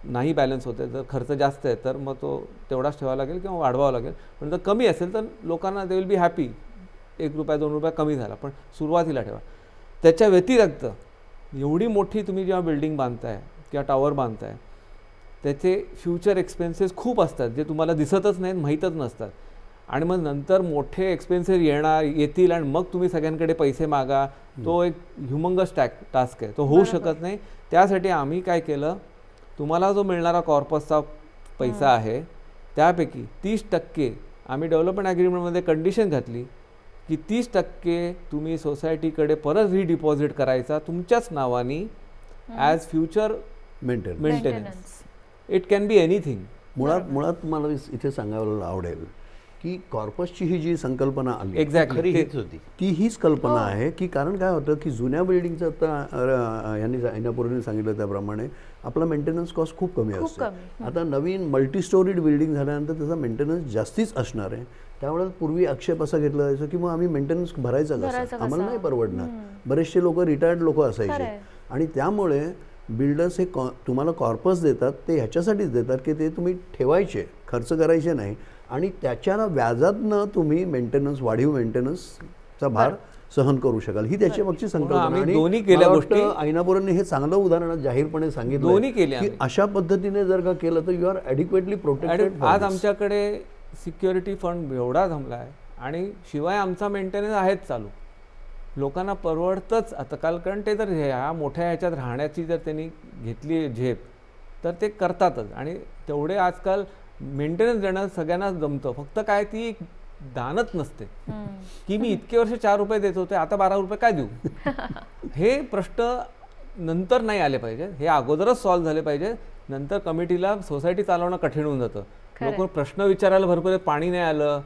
नाही बॅलन्स होते, जर खर्च जास्त आहे तर मग तो तेवढाच ठेवावा लागेल किंवा वाढवावा लागेल. पण जर कमी असेल तर लोकांना दे विल बी हॅपी. 1 रुपया 2 रुपया कमी झाला, पण सुरुवातीला ठेवा. त्याच्या व्यतिरिक्त एवढी मोठी तुम्ही जेव्हा बिल्डिंग बांधताय किंवा टॉवर बांधताय त्याचे फ्युचर एक्सपेन्सेस खूप असतात जे तुम्हाला दिसतच नाहीत, माहीतच नसतात. आणि मग नंतर मोठे एक्सपेन्सेस येतील आणि मग तुम्ही सगळ्यांकडे पैसे मागा. तो एक ह्युमंगस टास्क आहे, तो होऊ शकत नाही. त्यासाठी आम्ही काय केलं, तुम्हाला जो मिळणारा कॉर्पसचा पैसा आहे त्यापैकी 30% आम्ही डेव्हलपमेंट ॲग्रीमेंटमध्ये कंडिशन घातली की 30% तुम्ही सोसायटीकडे परत रिडिपॉझिट करायचा तुमच्याच नावानी as future maintenance. It can be anything. मुळात मला इथे सांगायला आवडेल की कॉर्पसची ही जी संकल्पना आली एक्झॅक्टली हीच होती. ती हीच कल्पना आहे की कारण काय होतं की जुन्या बिल्डिंगचं आता यांनी सांगितलं त्याप्रमाणे आपला मेंटेनन्स कॉस्ट खूप कमी असतो. आता नवीन मल्टी स्टोरीड बिल्डिंग झाल्यानंतर त्याचा मेंटेनन्स जास्तीच असणार आहे. त्यामुळे पूर्वी आक्षेप असा घेतला जायचा की मग आम्ही मेंटेनन्स भरायचा कसा, आम्हाला नाही परवडणार. बरेचसे लोक रिटायर्ड लोक असायचे आणि त्यामुळे बिल्डर्स हे तुम्हाला कॉर्पस देतात ते ह्याच्यासाठीच देतात की ते तुम्ही ठेवायचे, खर्च करायचे नाही आणि त्याच्या व्याजातनं तुम्ही मेंटेनन्स, वाढीव मेंटेनन्सचा भार सहन करू शकाल. ही त्याच्या मागची संकल्पना. आणि दोन्ही केल्या गोष्टी ऐनापुरांनी हे चांगलं उदाहरण जाहीरपणे सांगितलं दोन्ही केल्या की अशा पद्धतीने जर का केलं तर यू आर ॲडिक्वेटली प्रोटेक्टेड. आज आमच्याकडे सिक्युरिटी फंड एवढा जमला आहे आणि शिवाय आमचा मेंटेनन्स आहेच चालू. लोकांना परवडतंच आता काल, कारण ते जर ह्या मोठ्या ह्याच्यात राहण्याची जर त्यांनी घेतली झेप तर ते करतातच. आणि तेवढे आजकाल मेंटेनन्स देणं सगळ्यांना जमतं. फक्त काय ती दानच नसते की मी इतके वर्ष 4 रुपये देत होते आता 12 रुपये काय देऊ. हे प्रश्न नंतर नाही आले पाहिजे, हे अगोदरच सॉल्व्ह झाले पाहिजे. नंतर कमिटीला सोसायटी चालवणं कठीण होऊन जातं. लोक प्रश्न विचारायला भरपूर आहे, पाणी नाही आलं,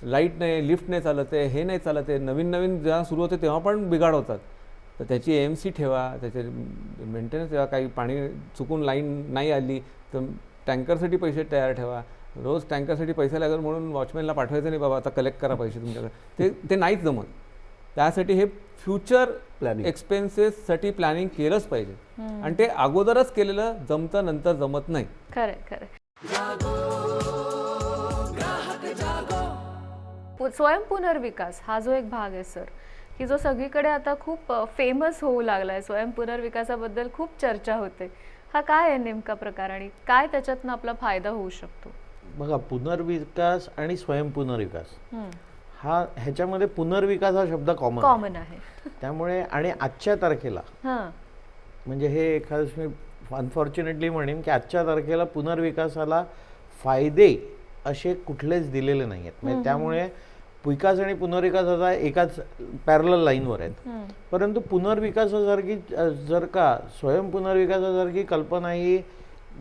लाईट नाही, लिफ्ट नाही चालत आहे, हे नाही चालत आहे. नवीन जेव्हा सुरू होते तेव्हा पण बिघाड होतात. तर त्याची AMC ठेवा, त्याचे मेंटेनन्स ठेवा. काही पाणी चुकून लाईन नाही आली तर टँकरसाठी पैसे तयार ठेवा. रोज टँकरसाठी पैसे लागेल म्हणून वॉचमॅनला पाठवायचं नाही बाबा आता कलेक्ट करा पैसे तुमच्याकडे. ते नाहीच जमत. त्यासाठी हे फ्युचर एक्सपेन्सेससाठी प्लॅनिंग केलंच पाहिजे आणि ते अगोदरच केलेलं जमतं, नंतर जमत नाही. खरं. स्वयं पुनर्विकास हा जो एक भाग आहे सर, की जो सगळीकडे आता खूप फेमस होऊ लागलाय. स्वयं पुनर्विकासाबद्दल खूप चर्चा होते. हा काय आहे नेमका प्रकार आणि काय त्याच्यातनं आपला फायदा होऊ शकतो? बघा, पुनर्विकास आणि स्वयं पुनर्विकास ह्याच्यामध्ये पुनर्विकास हा शब्द कॉमन आहे. त्यामुळे आणि आजच्या तारखेला म्हणजे हे एखादं मी अनफॉर्च्युनेटली म्हणेन की आजच्या तारखेला पुनर्विकासाला फायदे असे कुठलेच दिलेले नाही आहेत. म्हणजे त्यामुळे विकास आणि पुनर्विकासाचा एकाच पॅरलल लाईनवर आहेत. परंतु पुनर्विकासासारखी जर का स्वयं पुनर्विकासासारखी कल्पना ही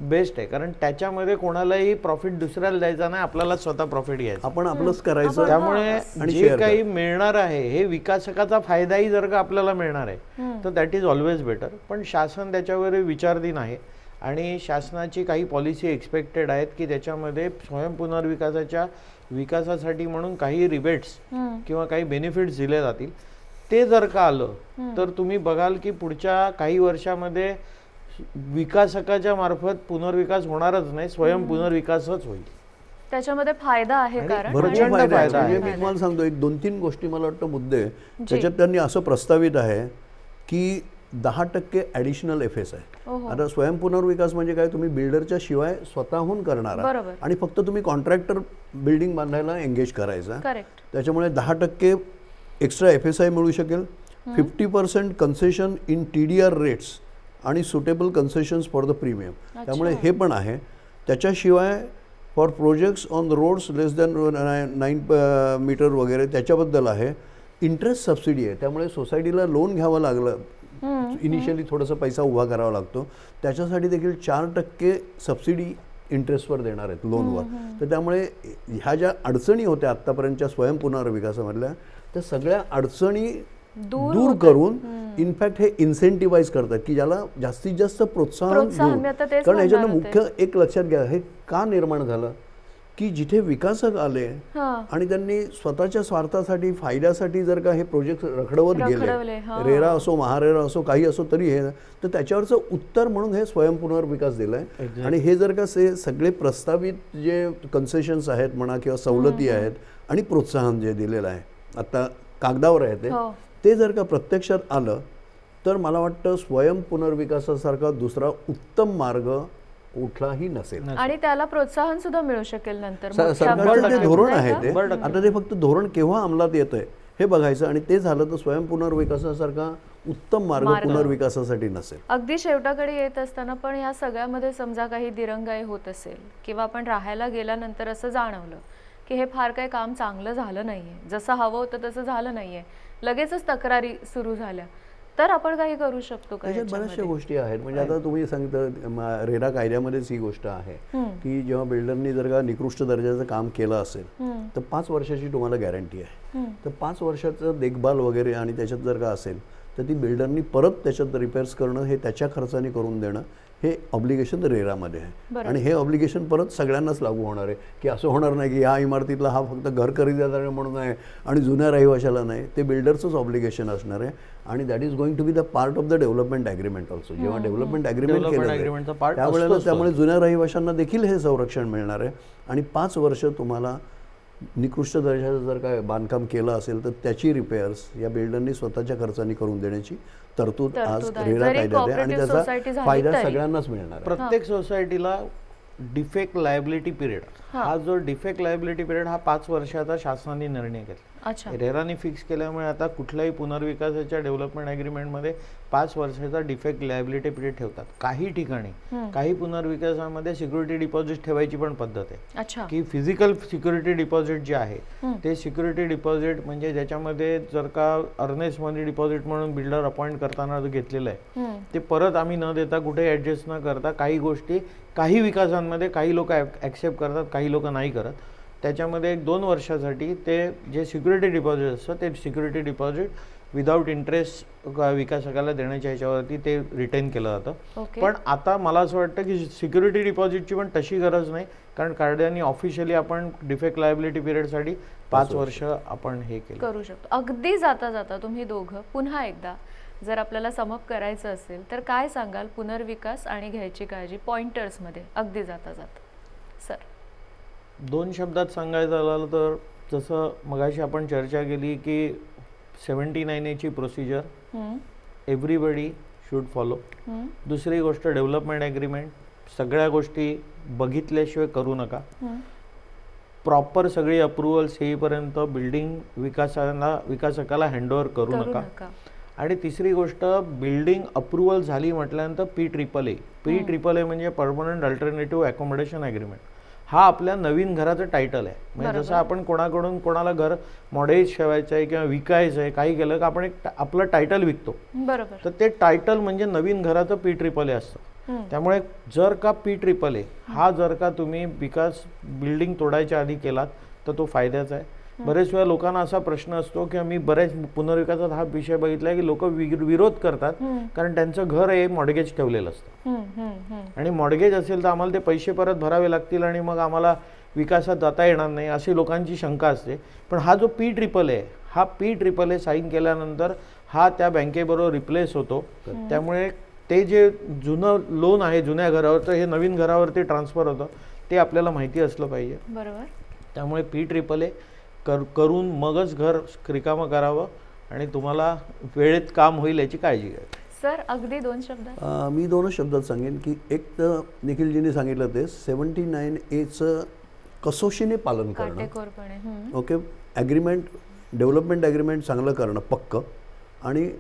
बेस्ट आहे, कारण त्याच्यामध्ये कोणालाही प्रॉफिट दुसऱ्याला द्यायचा नाही, आपल्याला स्वतः प्रॉफिट घ्यायचं, आपण आपलंच करायचं. त्यामुळे जे काही मिळणार आहे हे विकासकाचा फायदाही जर का आपल्याला मिळणार आहे तर दॅट इज ऑलवेज बेटर. पण शासन त्याच्यावर विचारधीन आहे आणि शासनाची काही पॉलिसी एक्सपेक्टेड आहेत की त्याच्यामध्ये स्वयं पुनर्विकासाच्या विकासासाठी म्हणून काही रिबेट्स किंवा काही बेनिफिट्स दिले जातील. ते जर का आलं तर तुम्ही बघाल की पुढच्या काही वर्षामध्ये विकासकाच्या मार्फत पुनर्विकास होणारच नाही, स्वयं पुनर्विकासच होईल. त्याच्यामध्ये फायदा आहे कारण भरपूर प्रचंड फायदा आहे. फायदा आहे. म्हणजे मी तुम्हाला सांगतो एक 2-3 गोष्टी मला वाटतं मुद्दे त्याच्यात त्यांनी असं प्रस्तावित आहे की 10% ॲडिशनल FS आहे. आता स्वयं पुनर्विकास म्हणजे काय, तुम्ही बिल्डरच्या शिवाय स्वतःहून करणारा बरोबर. आणि फक्त तुम्ही कॉन्ट्रॅक्टर बिल्डिंग बांधायला एंगेज करायचा. करेक्ट. त्याच्यामुळे 10% एक्स्ट्रा FSI मिळू शकेल, 50% कन्सेशन इन TDR रेट्स आणि suitable concessions for the premium. त्यामुळे हे पण आहे. त्याच्याशिवाय for projects on the roads less than 9 metre वगैरे त्याच्याबद्दल आहे. इंटरेस्ट सबसिडी आहे, त्यामुळे सोसायटीला लोन घ्यावं लागलं, इनिशियली थोडासा पैसा उभा करावा लागतो, त्याच्यासाठी देखील 4% सबसिडी इंटरेस्टवर देणार आहेत लोनवर. तर त्यामुळे ह्या ज्या अडचणी होत्या आत्तापर्यंतच्या स्वयं पुनर्विकासामधल्या त्या सगळ्या अडचणी दूर करून इनफॅक्ट हे इन्सेंटिव्हाइज करतात की ज्याला जास्तीत जास्त प्रोत्साहन मी आता देऊन. तेच कारण याच्यानं म्हणणार मुख्य एक लक्षात घ्या, हे का निर्माण झालं की जिथे विकासक आले आणि त्यांनी स्वतःच्या स्वार्थासाठी फायद्यासाठी जर का हे प्रोजेक्ट रखडवत गेले, रेरा असो महारेरा असो काही असो तरी हे, तर त्याच्यावरचं उत्तर म्हणून हे स्वयं पुनर्विकास दिलंय. आणि हे जर का सगळे प्रस्तावित जे कन्सेशन्स आहेत म्हणा किंवा सवलती आहेत आणि प्रोत्साहन जे दिलेलं आहे आता कागदावर आहे ते जर का प्रत्यक्षात आलं तर मला वाटतं स्वयं पुनर्विकासासारखा दुसरा उत्तम मार्ग कुठलाही नसेल. आणि त्याला प्रोत्साहन सुद्धा मिळू शकेल नंतर सरकारचं ते धोरण आहे ते. आता ते फक्त धोरण केव्हा अंमलात येतंय हे बघायचं आणि ते झालं तर स्वयं पुनर्विकासासारखा उत्तम मार्ग पुनर्विकासासाठी नसेल. अगदी शेवटाकडे येत असताना पण या सगळ्यामध्ये समजा काही दिरंगाई होत असेल किंवा आपण राहायला गेल्यानंतर असं जाणवलं की हे फार काही काम चांगलं झालं नाहीये, जसं हवं होतं तसं झालं नाहीये, लगेचच तक्रारी सुरू झाल्या, तर आपण काही करू शकतो का? त्याच्यात बऱ्याचशा गोष्टी आहेत. म्हणजे आता तुम्ही सांगितलं रेरा कायद्यामध्येच ही गोष्ट आहे की जेव्हा बिल्डरनी जर का निकृष्ट दर्जाचं काम केलं असेल तर 5 वर्षाची तुम्हाला गॅरंटी आहे. तर 5 वर्षाचं देखभाल वगैरे आणि त्याच्यात जर का असेल तर ती बिल्डरनी परत त्याच्यात रिपेअर्स करणं हे त्याच्या खर्चाने करून देणं हे ऑब्लिगेशन रेरामध्ये आहे. आणि हे ऑब्लिगेशन परत सगळ्यांनाच लागू होणार आहे की असं होणार नाही की या इमारतीतला हा फक्त घर खरेदीदार म्हणून आहे आणि जुन्या रहिवाशाला नाही. ते बिल्डरचंच ऑब्लिगेशन असणार आहे आणि that is going to be the part of the development agreement also. जेव्हा डेव्हलपमेंट ॲग्रीमेंट केलं त्यावेळेला त्यामुळे जुन्या रहिवाशांना देखील हे संरक्षण मिळणार आहे. आणि 5 वर्ष तुम्हाला निकृष्ट दर्जाचं जर काय बांधकाम केलं असेल तर त्याची रिपेअर्स या बिल्डरनी स्वतःच्या खर्चाने करून देण्याची तरतूद आज रेरा कायद्यात आहे आणि त्याचा फायदा सगळ्यांनाच मिळणार आहे. प्रत्येक सोसायटीला डिफेक्ट लायबिलिटी पिरियड, हा जो डिफेक्ट लायबिलिटी पिरियड हा 5 वर्षाचा शासनाने निर्णय घेतला. रेराने फिक्स केल्यामुळे आता कुठल्याही पुनर्विकासाच्या डेव्हलपमेंट ॲग्रीमेंटमध्ये 5 वर्षाचा डिफेक्ट लायबिलिटी पिरियड ठेवतात. काही ठिकाणी काही पुनर्विकासामध्ये सिक्युरिटी डिपॉझिट ठेवायची पण पद्धत आहे की फिजिकल सिक्युरिटी डिपॉझिट जे आहे ते सिक्युरिटी डिपॉझिट म्हणजे ज्याच्यामध्ये जर का अर्नेस्ट मनी डिपॉझिट म्हणून बिल्डर अपॉइंट करताना जो घेतलेलं आहे ते परत आम्ही न देता कुठे ॲडजस्ट न करता काही गोष्टी काही विकासांमध्ये काही लोक ॲक्सेप्ट करतात, काही लोक नाही करत. त्याच्यामध्ये 1-2 वर्षासाठी ते जे सिक्युरिटी डिपॉझिट असतं ते सिक्युरिटी डिपॉझिट विदाऊट इंटरेस्ट विकासकाला देण्याच्या ह्याच्यावरती ते रिटेन केलं जातं. पण आता मला असं वाटतं की सिक्युरिटी डिपॉझिटची पण तशी गरज नाही, कारण कायद्याने ऑफिशियली आपण डिफेक्ट लायबिलिटी पिरियडसाठी 5 वर्ष आपण हे केलं करू शकतो. अगदी जाता जाता तुम्ही दोघं पुन्हा एकदा जर आपल्याला समअप करायचं असेल तर काय सांगाल पुनर्विकास आणि घ्यायची काळजी पॉइंटर्समध्ये अगदी जाता जाता? सर 2 शब्दात सांगायचं झालं तर जसं मगाशी आपण चर्चा केली की 79A ची प्रोसिजर एव्हरीबडी शुड फॉलो. दुसरी गोष्ट डेव्हलपमेंट ॲग्रीमेंट सगळ्या गोष्टी बघितल्याशिवाय करू नका. प्रॉपर सगळी अप्रुव्हल्स येईपर्यंत बिल्डिंग विकासकाला हँडओव्हर करू नका. आणि तिसरी गोष्ट बिल्डिंग अप्रुव्हल झाली म्हटल्यानंतर PAAA म्हणजे परमनंट अल्टरनेटिव्ह अकोमोडेशन ॲग्रीमेंट हा आपल्या नवीन घराचं टायटल आहे. म्हणजे जसं आपण कोणाकडून कोणाला घर मॉडेज ठेवायचं आहे किंवा विकायचं आहे काही केलं का आपण एक आपलं टायटल विकतो, तर ते टायटल म्हणजे नवीन घराचं PAAA असतं. त्यामुळे जर का PAAA हा जर का तुम्ही विकास बिल्डिंग तोडायच्या आधी केलात तर तो फायद्याचा आहे. बरेच वेळा लोकांना असा प्रश्न असतो की आम्ही बऱ्याच पुनर्विकासात हा विषय बघितलाय की लोक विरोध करतात कारण त्यांचं घर हे मॉडगेज ठेवलेलं असतं आणि मॉडगेज असेल तर आम्हाला ते पैसे परत भरावे लागतील आणि मग आम्हाला विकासात जाता येणार नाही अशी लोकांची शंका असते. पण हा जो PAAA हा P-AAA साईन केल्यानंतर हा त्या बँकेबरोबर रिप्लेस होतो. त्यामुळे ते जे जुनं लोन आहे जुन्या घरावरचं हे नवीन घरावरती ट्रान्सफर होतं ते आपल्याला माहिती असलं पाहिजे. बरोबर. त्यामुळे P-AAA करून मगच घर रिकामं करावं आणि तुम्हाला वेळेत काम होईल याची काळजी घ्यावी. सर अगदी 2 शब्दात. मी 2च शब्दात सांगेन की एक तर निखिलजींनी सांगितलं ते 79A कसोशीने पालन करणं. काटेकोरपणे. ओके. ॲग्रीमेंट डेव्हलपमेंट ॲग्रीमेंट चांगलं करणं पक्क आणि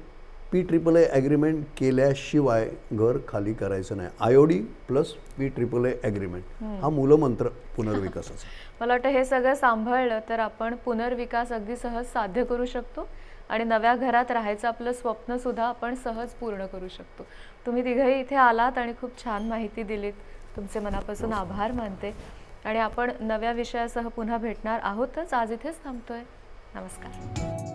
P-AAA ॲग्रीमेंट केल्याशिवाय घर खाली करायचं नाही. IOD प्लस P-AAA ॲग्रीमेंट हा मूलमंत्र पुनर्विकासाचा. मला वाटतं हे सगळं सांभाळलं तर आपण पुनर्विकास अगदी सहज साध्य करू शकतो आणि नव्या घरात राहायचं आपलं स्वप्न सुद्धा आपण सहज पूर्ण करू शकतो. तुम्ही तिघंही इथे आलात आणि खूप छान माहिती दिलीत. तुमचे मनापासून आभार मानते आणि आपण नव्या विषयासह पुन्हा भेटणार आहोतच. आज इथेच थांबतोय. नमस्कार.